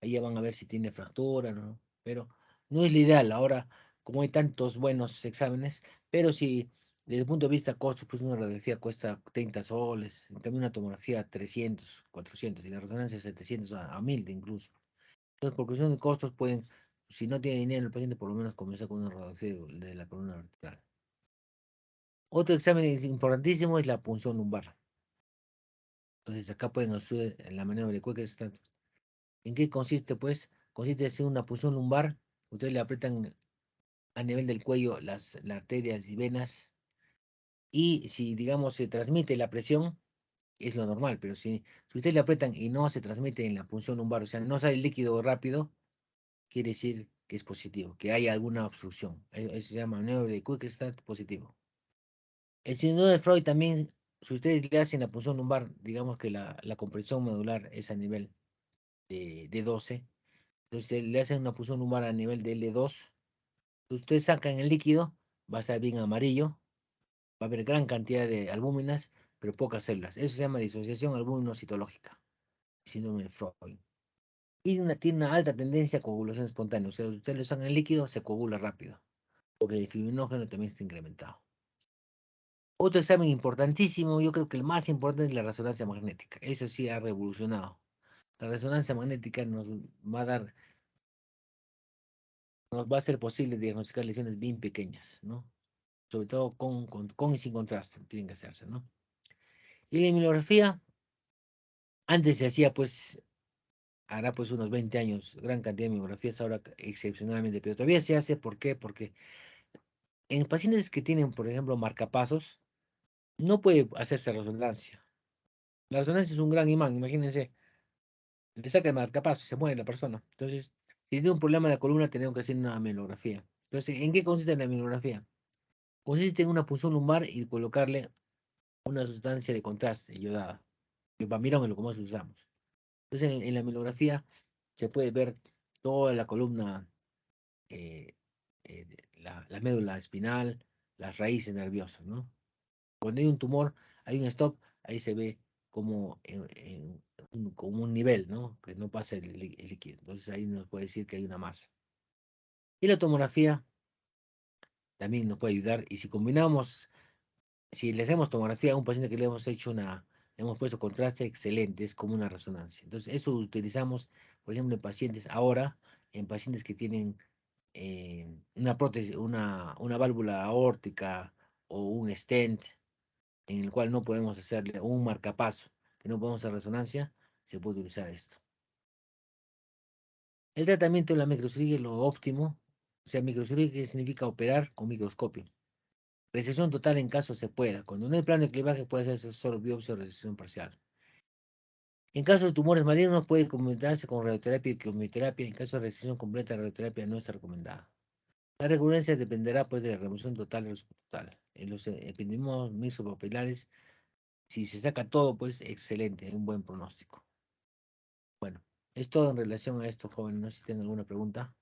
Ahí ya van a ver si tiene fractura, ¿no? Pero no es lo ideal. Ahora, como hay tantos buenos exámenes, pero si desde el punto de vista costo, pues una radiografía cuesta 30 soles, en cambio una tomografía 300, 400 y la resonancia 700 a 1000 incluso. Entonces, por cuestión de costos, pueden, si no tiene dinero el paciente, por lo menos comenzar con una radiografía de la columna vertebral. Otro examen importantísimo es la punción lumbar. Entonces, acá pueden hacer la maniobra de Queckstead. ¿En qué consiste? Pues consiste en hacer una punción lumbar. Ustedes le aprietan a nivel del cuello las arterias y venas. Y si, digamos, se transmite la presión, es lo normal. Pero si ustedes le aprietan y no se transmite en la punción lumbar, o sea, no sale el líquido rápido, quiere decir que es positivo, que hay alguna obstrucción. Eso se llama maniobra de Queckstead positivo. El síndrome de Freud también, si ustedes le hacen la punción lumbar, digamos que la compresión medular es a nivel de 12. Entonces le hacen una punción lumbar a nivel de L2. Ustedes sacan el líquido, va a estar bien amarillo, va a haber gran cantidad de albúminas, pero pocas células. Eso se llama disociación albúmino-citológica, síndrome de Freud. Y tiene una alta tendencia a coagulación espontánea. O sea, ustedes le sacan el líquido, se coagula rápido, porque el fibrinógeno también está incrementado. Otro examen importantísimo, yo creo que el más importante es la resonancia magnética. Eso sí ha revolucionado. La resonancia magnética nos va a hacer posible diagnosticar lesiones bien pequeñas, ¿no? Sobre todo con y sin contraste, tienen que hacerse, ¿no? Y la inmunografía, antes se hacía, pues, hará pues unos 20 años, gran cantidad de inmunografías, ahora excepcionalmente, pero todavía se hace, ¿por qué? Porque en pacientes que tienen, por ejemplo, marcapasos, no puede hacerse resonancia. La resonancia es un gran imán, imagínense, le saca el marcapaso y se muere la persona. Entonces, si tiene un problema de la columna, tenemos que hacer una aminografía. Entonces, ¿en qué consiste la aminografía? Consiste en una punción lumbar y colocarle una sustancia de contraste yodada. El Pamirón es lo que más usamos. Entonces, en la aminografía se puede ver toda la columna, eh, la médula espinal, las raíces nerviosas, ¿no? Cuando hay un tumor, hay un stop, ahí se ve como, como un nivel, ¿no? Que no pasa el líquido. Entonces ahí nos puede decir que hay una masa. Y la tomografía también nos puede ayudar. Y si combinamos, si le hacemos tomografía a un paciente que le hemos hecho le hemos puesto contraste, excelente, es como una resonancia. Entonces eso utilizamos, por ejemplo, en pacientes ahora, en pacientes que tienen una prótesis, una válvula aórtica o un stent, en el cual no podemos hacerle un marcapaso, que no podemos hacer resonancia, se puede utilizar esto. El tratamiento de la microcirugía es lo óptimo. O sea, microcirugía significa operar con microscopio. Resección total en caso se pueda. Cuando no hay plan de clivaje puede hacerse solo biopsia o resección parcial. En caso de tumores malignos puede complementarse con radioterapia y quimioterapia. En caso de resección completa, la radioterapia no está recomendada. La recurrencia dependerá pues de la remoción total del total. En los epidemios mixopapilares, si se saca todo, pues excelente, un buen pronóstico. Bueno, es todo en relación a esto, jóvenes. No sé si tienen alguna pregunta.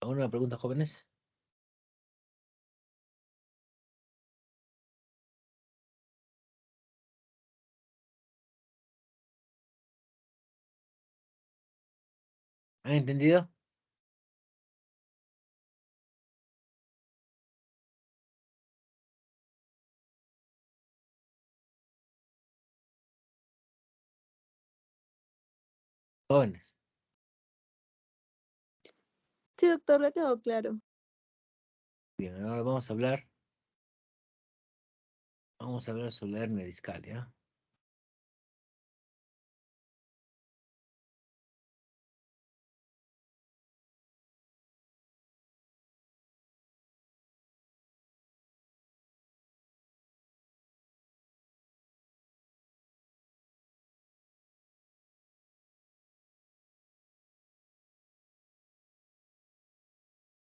¿Alguna pregunta, jóvenes? ¿Han entendido? Jóvenes. Sí, doctor, lo tengo claro. Bien, ahora vamos a hablar sobre la hernia discal, ¿ya?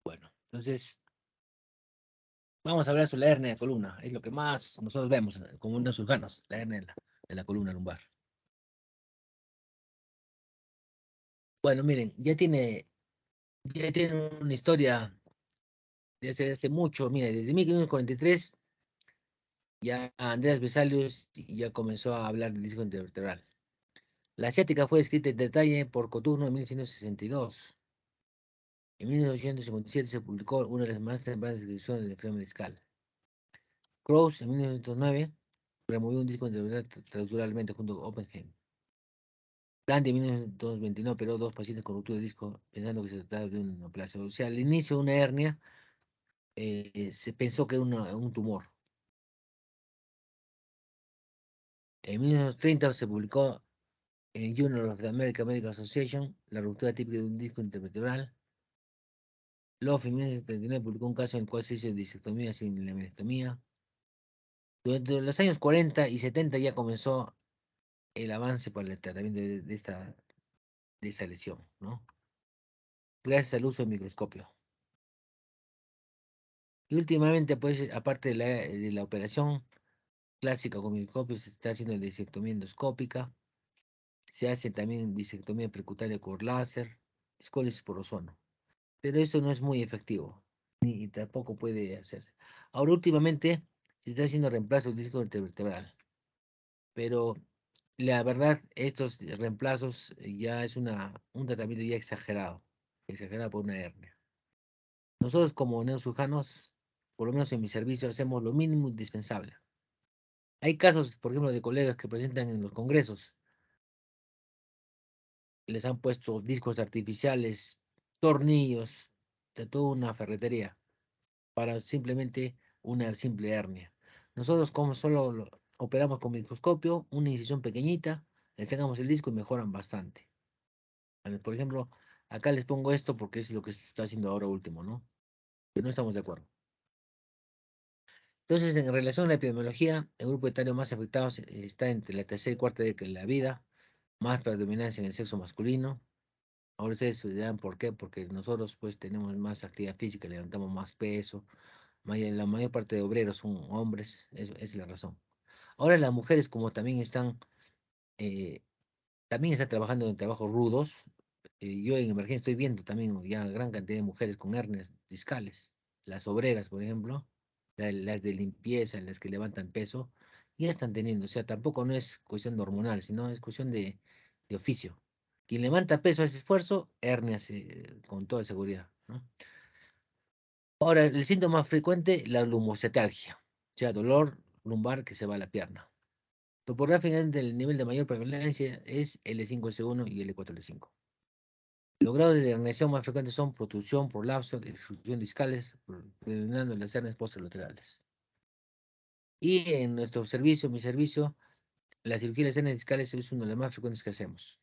Bueno, entonces vamos a hablar sobre la hernia de columna. Es lo que más nosotros vemos como unos cirujanos, la hernia de la columna lumbar. Bueno, miren, ya tiene una historia de hace mucho. Mire, desde 1543 ya Andreas Vesalius ya comenzó a hablar del disco intervertebral. La asiática fue descrita en detalle por Coturno en 1962. En 1857 se publicó una de las más tempranas descripciones del flema discal. Krauss en 1909 removió un disco intervertebral traductoralmente junto con Oppenheim. Dandy en 1929 operó dos pacientes con ruptura de disco pensando que se trataba de una neoplasia. O sea, al inicio de una hernia se pensó que era un tumor. En 1930 se publicó en el Journal of the American Medical Association la ruptura típica de un disco intervertebral. Love en 1939 publicó un caso en el cual se hizo disectomía sin laminectomía. Durante los años 40 y 70 ya comenzó el avance para el tratamiento de esta lesión, ¿no? Gracias al uso del microscopio. Y últimamente, pues, aparte de la operación clásica con microscopio, se está haciendo disectomía endoscópica, se hace también disectomía percutánea por láser, escólisis por ozono. Pero eso no es muy efectivo, ni tampoco puede hacerse. Ahora, últimamente, se está haciendo reemplazo del disco vertebral, pero la verdad, estos reemplazos ya es un tratamiento ya exagerado por una hernia. Nosotros como neurocirujanos, por lo menos en mi servicio, hacemos lo mínimo indispensable. Hay casos, por ejemplo, de colegas que presentan en los congresos, les han puesto discos artificiales, tornillos, de toda una ferretería, para simplemente una simple hernia. Nosotros como solo operamos con microscopio, una incisión pequeñita, les sacamos el disco y mejoran bastante. Por ejemplo, acá les pongo esto porque es lo que se está haciendo ahora último, ¿no? Pero no estamos de acuerdo. Entonces, en relación a la epidemiología, el grupo etario más afectado está entre la tercera y cuarta década de la vida, más predominancia en el sexo masculino. Ahora ustedes se dirán por qué, porque nosotros pues tenemos más actividad física, levantamos más peso, la mayor parte de obreros son hombres, eso es la razón. Ahora las mujeres como eh, también están trabajando en trabajos rudos. Yo en emergencia estoy viendo también ya gran cantidad de mujeres con hernias discales, las obreras, por ejemplo, las de limpieza, las que levantan peso, ya están teniendo, o sea, tampoco no es cuestión de hormonal, sino es cuestión de oficio. Quien levanta peso hace esfuerzo, hernias con toda seguridad, ¿no? Ahora, el síntoma más frecuente, la lumbocetalgia, o sea, dolor lumbar que se va a la pierna. Topográficamente, el nivel de mayor prevalencia es L5S1 y L4L5. Los grados de herniación más frecuentes son protrusión, prolapso, extrusión discales, predominando en las hernias posterolaterales. Y en nuestro servicio, mi servicio, la cirugía de las hernias discales es uno de los más frecuentes que hacemos.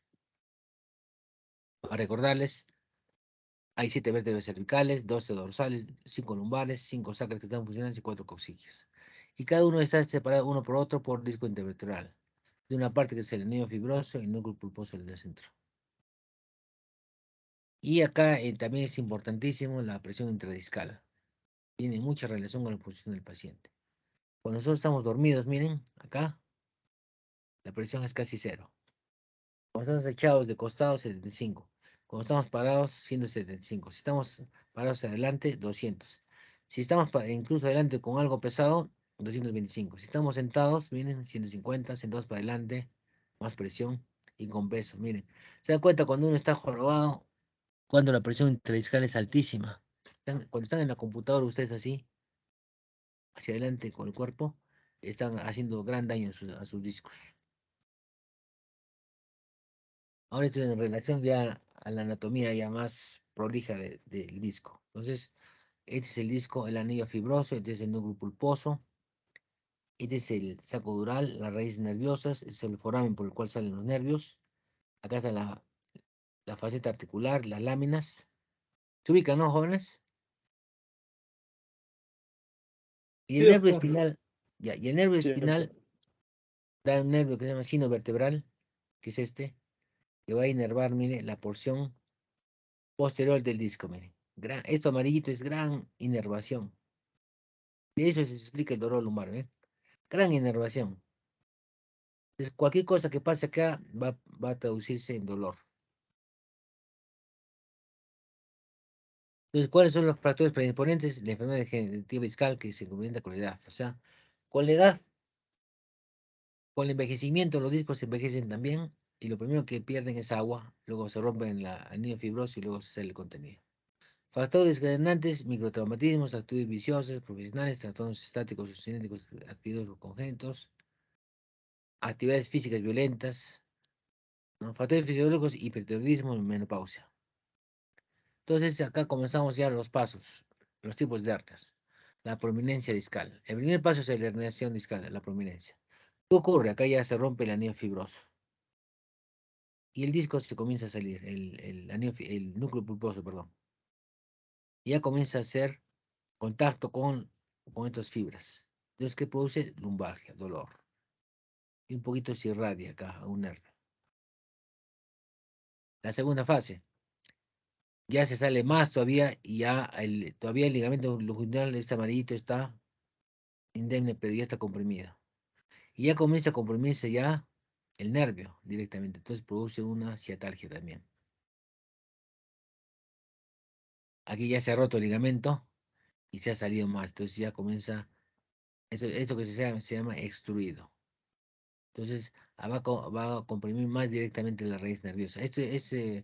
Para recordarles, hay 7 vértebras cervicales, 12 dorsales, 5 lumbares, 5 sacras que están funcionando y 4 coxillas. Y cada uno está separado uno por otro por disco intervertebral. de una parte que es el anillo fibroso y el núcleo pulposo del centro. Y acá también es importantísimo la presión intradiscal. Tiene mucha relación con la posición del paciente. Cuando nosotros estamos dormidos, miren, acá la presión es casi cero. Cuando estamos echados de costado, 75. Cuando estamos parados, 175. Si estamos parados adelante, 200. Si estamos incluso adelante con algo pesado, 225. Si estamos sentados, miren, 150, sentados para adelante, más presión y con peso. Miren, se dan cuenta cuando uno está jorobado, cuando la presión intradiscal es altísima. Cuando están en la computadora, ustedes así, hacia adelante con el cuerpo, están haciendo gran daño a sus discos. Ahora esto en relación ya a la anatomía ya más prolija del disco. Entonces, este es el disco, el anillo fibroso, este es el núcleo pulposo, este es el saco dural, las raíces nerviosas, este es el foramen por el cual salen los nervios. Acá está la faceta articular, las láminas. ¿Se ubican, no, jóvenes? Y Sí, el nervio doctor. espinal, ya, y el nervio Sí, doctor. espinal da un nervio que se llama sino vertebral, que es este, que va a inervar, mire, la porción posterior del disco, mire. Esto amarillito es gran inervación. De eso se explica el dolor lumbar, ¿eh? Gran inervación. Entonces, cualquier cosa que pase acá va a traducirse en dolor. Entonces, ¿cuáles son los factores predisponentes? La enfermedad degenerativa discal que se comienza con la edad. O sea, con la edad, con el envejecimiento, los discos se envejecen también y lo primero que pierden es agua, luego se rompen la anillo fibroso y luego se sale el contenido. Factores desencadenantes, microtraumatismos, actitudes viciosas, profesionales, trastornos estáticos o cinéticos adquiridos o congénitos, actividades físicas violentas, ¿no? Factores fisiológicos, hipertiroidismo, menopausia. Entonces acá comenzamos ya los pasos, los tipos de hernias. La prominencia discal. El primer paso es la herniación discal, la prominencia. ¿Qué ocurre? Acá ya se rompe el anillo fibroso. Y el disco se comienza a salir, el núcleo pulposo, perdón. Y ya comienza a hacer contacto con estas fibras. Entonces, ¿qué produce? Lumbalgia, dolor. Y un poquito se irradia acá a un nervio. La segunda fase, ya se sale más todavía y ya todavía el ligamento longitudinal, este amarillito está indemne, pero ya está comprimido. Y ya comienza a comprimirse ya el nervio directamente. Entonces produce una ciatalgia también. Aquí ya se ha roto el ligamento y se ha salido más. Entonces ya comienza, esto que se llama extruido. Entonces va a comprimir más directamente la raíz nerviosa. Esta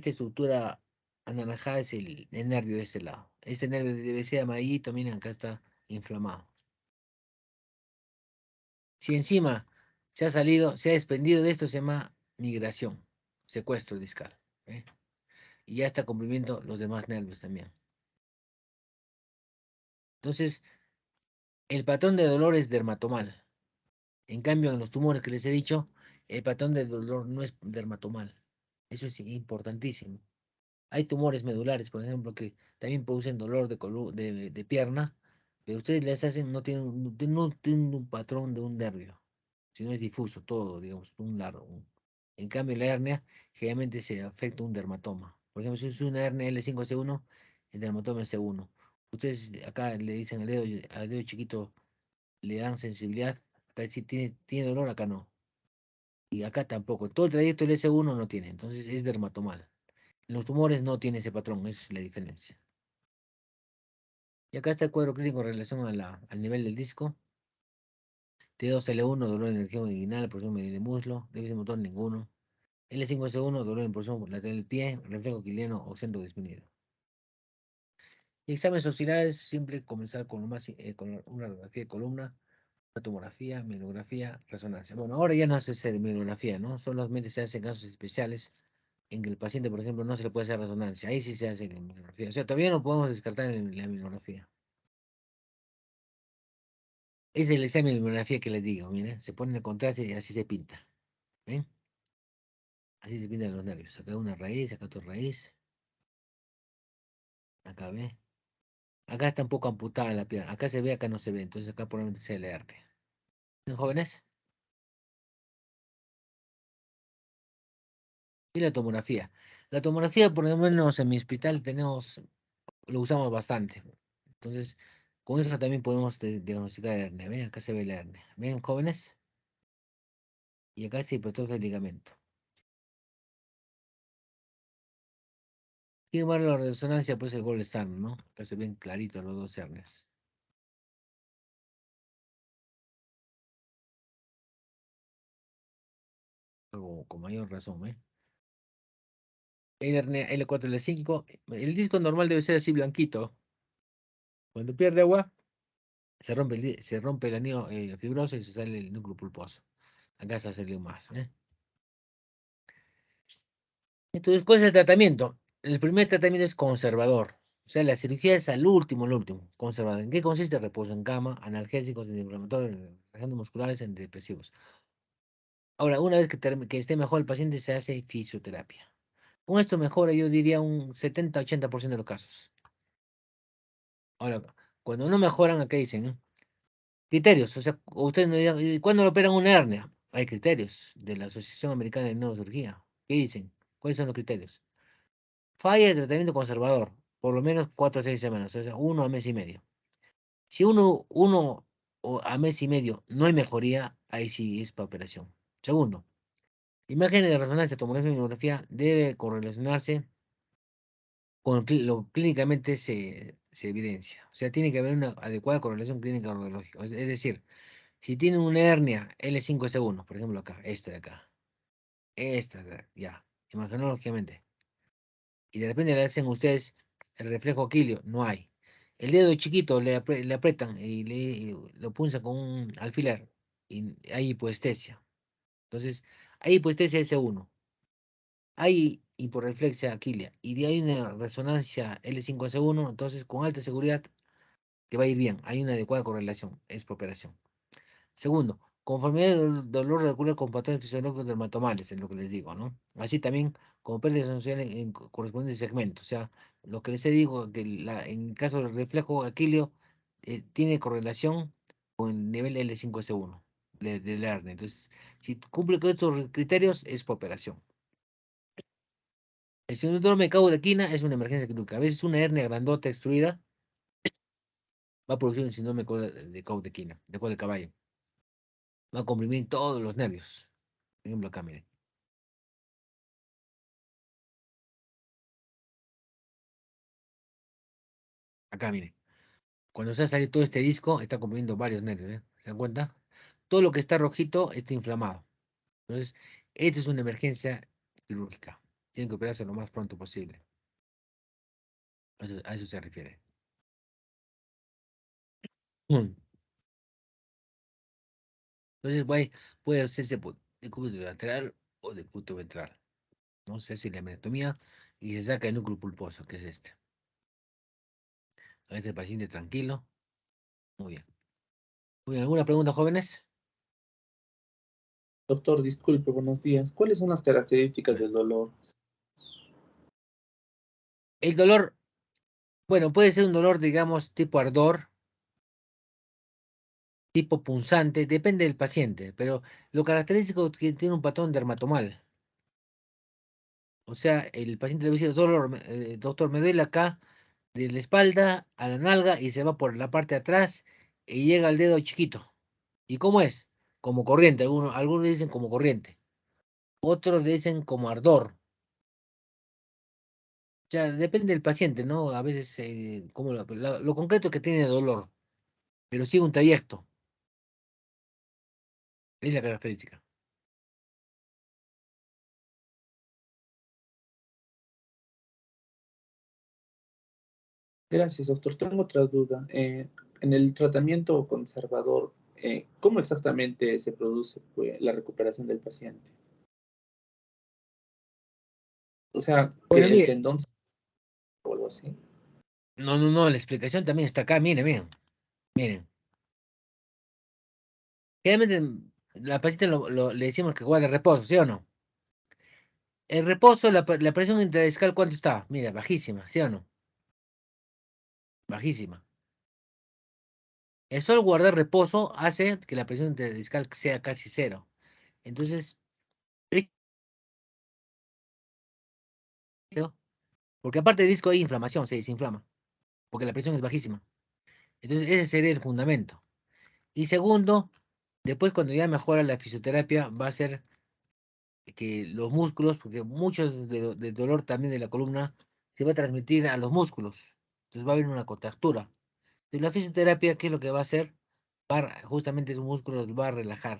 estructura anaranjada es el nervio de este lado. Este nervio debe ser amarillito, miren, acá está inflamado. Si encima se ha salido, se ha desprendido de esto, se llama migración, secuestro discal. ¿Eh? Y ya está comprimiendo los demás nervios también. Entonces, el patrón de dolor es dermatomal. En cambio, en los tumores que les he dicho, el patrón de dolor no es dermatomal. Eso es importantísimo. Hay tumores medulares, por ejemplo, que también producen dolor de pierna, pero ustedes les hacen, no tienen un patrón de un nervio, sino es difuso todo, digamos, un largo. En cambio, la hernia generalmente se afecta un dermatoma. Por ejemplo, si es una hernia L5-C1, el dermatoma es C1. Ustedes acá le dicen al dedo chiquito, le dan sensibilidad, acá sí tiene dolor, acá no. Y acá tampoco. Todo el trayecto del S1 no tiene, entonces es dermatomal. En los tumores no tiene ese patrón, esa es la diferencia. Y acá está el cuadro clínico en relación al nivel del disco. T2-L1, dolor en el gemo inguinal, porción media de muslo, déficit motor ninguno. L5-S1, dolor en porción lateral del pie, reflejo quiliano o centro disminuido. Y exámenes auxiliares, siempre comenzar con, con una radiografía de columna, una tomografía, mielografía, resonancia. Bueno, ahora ya no se hace mielografía, ¿no? Solamente se hace en casos especiales en que el paciente, por ejemplo, no se le puede hacer resonancia. Ahí sí se hace la mielografía. O sea, todavía no podemos descartar la mielografía. Es el examen de mielografía que les digo, miren, se pone el contraste y así se pinta. ¿Ven? Así se pintan los nervios. Acá una raíz, acá otra raíz. Acá ve. Acá está un poco amputada la pierna. Acá se ve, acá no se ve. Entonces acá probablemente sea el hernia. ¿Bien, jóvenes? Y la tomografía. La tomografía, por lo menos en mi hospital, lo usamos bastante. Entonces, con eso también podemos diagnosticar hernia. ¿Ven? Acá se ve la hernia. ¿Ven, jóvenes? Y acá se hipertrofia el ligamento. ¿Quién va la resonancia? Pues el Gold Star, ¿no? Acá se ven claritos los dos hernias. Algo con mayor razón, ¿eh? El hernia L4, L5. El disco normal debe ser así blanquito. Cuando pierde agua, se rompe el anillo fibroso y se sale el núcleo pulposo. Acá se hace más, ¿eh? Entonces, ¿cuál es el tratamiento? El primer tratamiento es conservador. O sea, la cirugía es al último, el último. Conservador. ¿En qué consiste? Reposo en cama, analgésicos, antiinflamatorios, relajantes musculares, antidepresivos. Ahora, una vez que esté mejor el paciente, se hace fisioterapia. Con esto mejora, yo diría, un 70-80% de los casos. Ahora, cuando no mejoran, ¿qué dicen? Criterios. O sea, ustedes no digan, ¿y cuándo lo operan una hernia? Hay criterios de la Asociación Americana de Neurocirugía. ¿Qué dicen? ¿Cuáles son los criterios? Falla el tratamiento conservador, por lo menos 4 a 6 semanas, o sea, 1 a mes y medio. Si uno a mes y medio no hay mejoría, ahí sí es para operación. Segundo, imágenes de resonancia, tomografía y mamografía debe correlacionarse con lo clínicamente se evidencia. O sea, tiene que haber una adecuada correlación clínica radiológica. Es decir, si tiene una hernia L5S1, por ejemplo acá, esta de acá, ya, imagenológicamente, y de repente le hacen ustedes el reflejo aquilio, no hay. El dedo chiquito le aprietan y lo punzan con un alfiler y hay hipoestesia. Entonces, hay hipoestesia S1, hay hiporreflexia aquilia y de ahí una resonancia L5S1, entonces con alta seguridad que va a ir bien, hay una adecuada correlación, es por operación. Segundo, conformidad del dolor radicular con patrones fisiológicos dermatomales, es lo que les digo, ¿no? Así también como pérdida sensorial en correspondiente segmento. O sea, lo que les digo, que en el caso del reflejo aquilio, tiene correlación con el nivel L5S1 del hernia. Entonces, si cumple con estos criterios, es por operación. El síndrome de Caudequina es una emergencia quirúrgica. A veces una hernia grandota extruida va a producir un síndrome de Caudequina, de cola de caballo. Va a comprimir todos los nervios. Por ejemplo, acá, miren. Acá, miren. Cuando se ha salido todo este disco, está comprimiendo varios nervios, ¿eh? ¿Se dan cuenta? Todo lo que está rojito está inflamado. Entonces, esta es una emergencia quirúrgica. Tienen que operarse lo más pronto posible. A eso se refiere. Mm. Entonces, puede hacerse de cúbito lateral o de cúbito ventral. No se hace la amentomía y se saca el núcleo pulposo, que es este. A este paciente tranquilo. Muy bien. Muy bien. ¿Alguna pregunta, jóvenes? Doctor, disculpe, buenos días. ¿Cuáles son las características del dolor? El dolor, bueno, puede ser un dolor, digamos, tipo ardor, tipo punzante, depende del paciente, pero lo característico es que tiene un patrón dermatomal. O sea, el paciente le dice, doctor, me duele acá de la espalda a la nalga y se va por la parte de atrás y llega al dedo chiquito. ¿Y cómo es? Como corriente, algunos dicen como corriente, otros dicen como ardor. O sea, depende del paciente, ¿no? A veces, como lo concreto es que tiene dolor, pero sigue un trayecto. Es la característica. Gracias, doctor. Tengo otra duda. En el tratamiento conservador, ¿cómo exactamente se produce, pues, la recuperación del paciente? O sea, Bueno, que el mire, tendón o algo así. no, la explicación también está acá, miren. Generalmente la paciente le decimos que guarde reposo, ¿sí o no? El reposo, la presión intradiscal, ¿cuánto está? Mira, bajísima, ¿sí o no? Bajísima. El solo guardar reposo hace que la presión intradiscal sea casi cero. Entonces, porque aparte del disco hay inflamación, se desinflama, porque la presión es bajísima. Entonces, ese sería el fundamento. Y segundo, después cuando ya mejora la fisioterapia, va a ser que los músculos, porque muchos del dolor también de la columna se va a transmitir a los músculos. Entonces va a haber una contractura. Entonces la fisioterapia, ¿qué es lo que va a hacer? Justamente esos músculos va a relajar.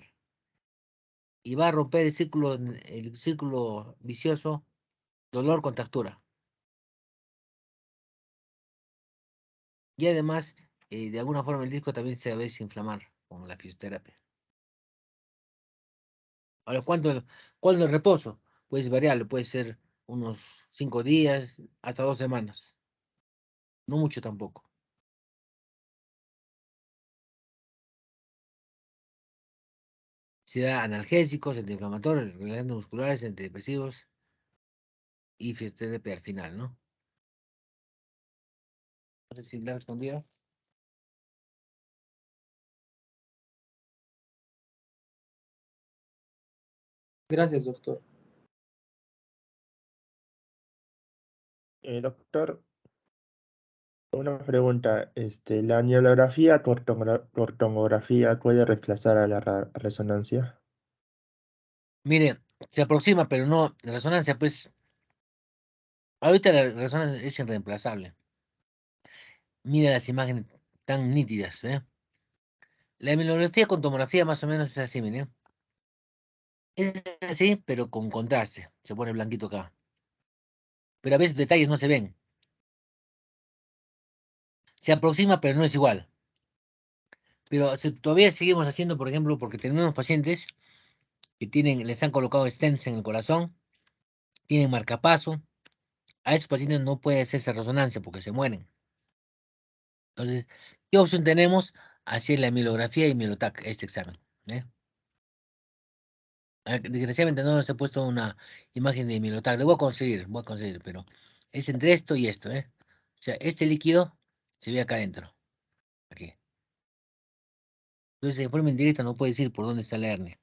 Y va a romper el círculo vicioso, dolor-contractura. Y además, de alguna forma el disco también se va a desinflamar con la fisioterapia. Ahora, ¿cuándo el reposo? Puede variarlo, puede ser unos 5 días hasta 2 semanas. No mucho tampoco. Se da analgésicos, antiinflamatorios, relajantes musculares, antidepresivos y fisioterapia al final, ¿no? No sé si le respondió. Gracias, doctor. Doctor, una pregunta. ¿La angiografía tu ortografía puede reemplazar a la resonancia? Mire, se aproxima, pero no, la resonancia, pues, ahorita la resonancia es irreemplazable. Mira las imágenes tan nítidas, ¿eh? La emiografía con tomografía más o menos es así, mire. Es así, pero con contraste. Se pone blanquito acá. Pero a veces detalles no se ven. Se aproxima, pero no es igual. Pero todavía seguimos haciendo, por ejemplo, porque tenemos pacientes que les han colocado stents en el corazón, tienen marcapaso. A esos pacientes no puede hacerse resonancia porque se mueren. Entonces, ¿qué opción tenemos? Hacer la mielografía y mielotac, este examen. ¿Eh? Desgraciadamente no se ha puesto una imagen de mielotac. Le voy a conseguir, pero es entre esto y esto. O sea, este líquido se ve acá adentro. Aquí. Entonces, de forma indirecta no puede decir por dónde está la hernia.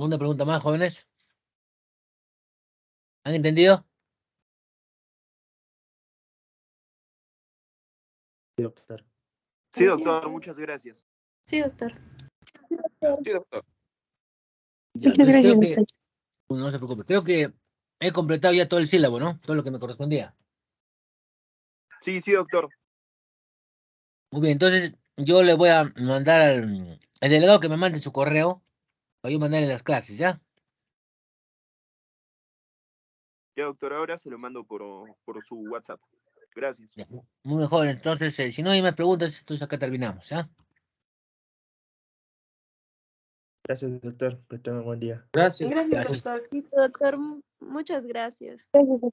Una pregunta más, jóvenes. ¿Han entendido? Sí, doctor. Sí, doctor, muchas gracias. Sí, doctor. Sí, doctor. Ya, Muchas entonces gracias, creo que, doctor. no se preocupe, creo que he completado ya todo el sílabo, ¿no? Todo lo que me correspondía. Sí, sí, doctor. Muy bien, entonces yo le voy a mandar al delegado que me mande su correo para yo mandarle las clases, ¿ya? Ya, doctor, ahora se lo mando por su WhatsApp. Gracias. Ya. Muy bien, joven. Entonces, si no hay más preguntas, entonces acá terminamos, ¿ya? Gracias, doctor. Que tenga un buen día. Gracias. Gracias, Gracias. doctor. Sí, doctor, muchas gracias. Gracias, doctor.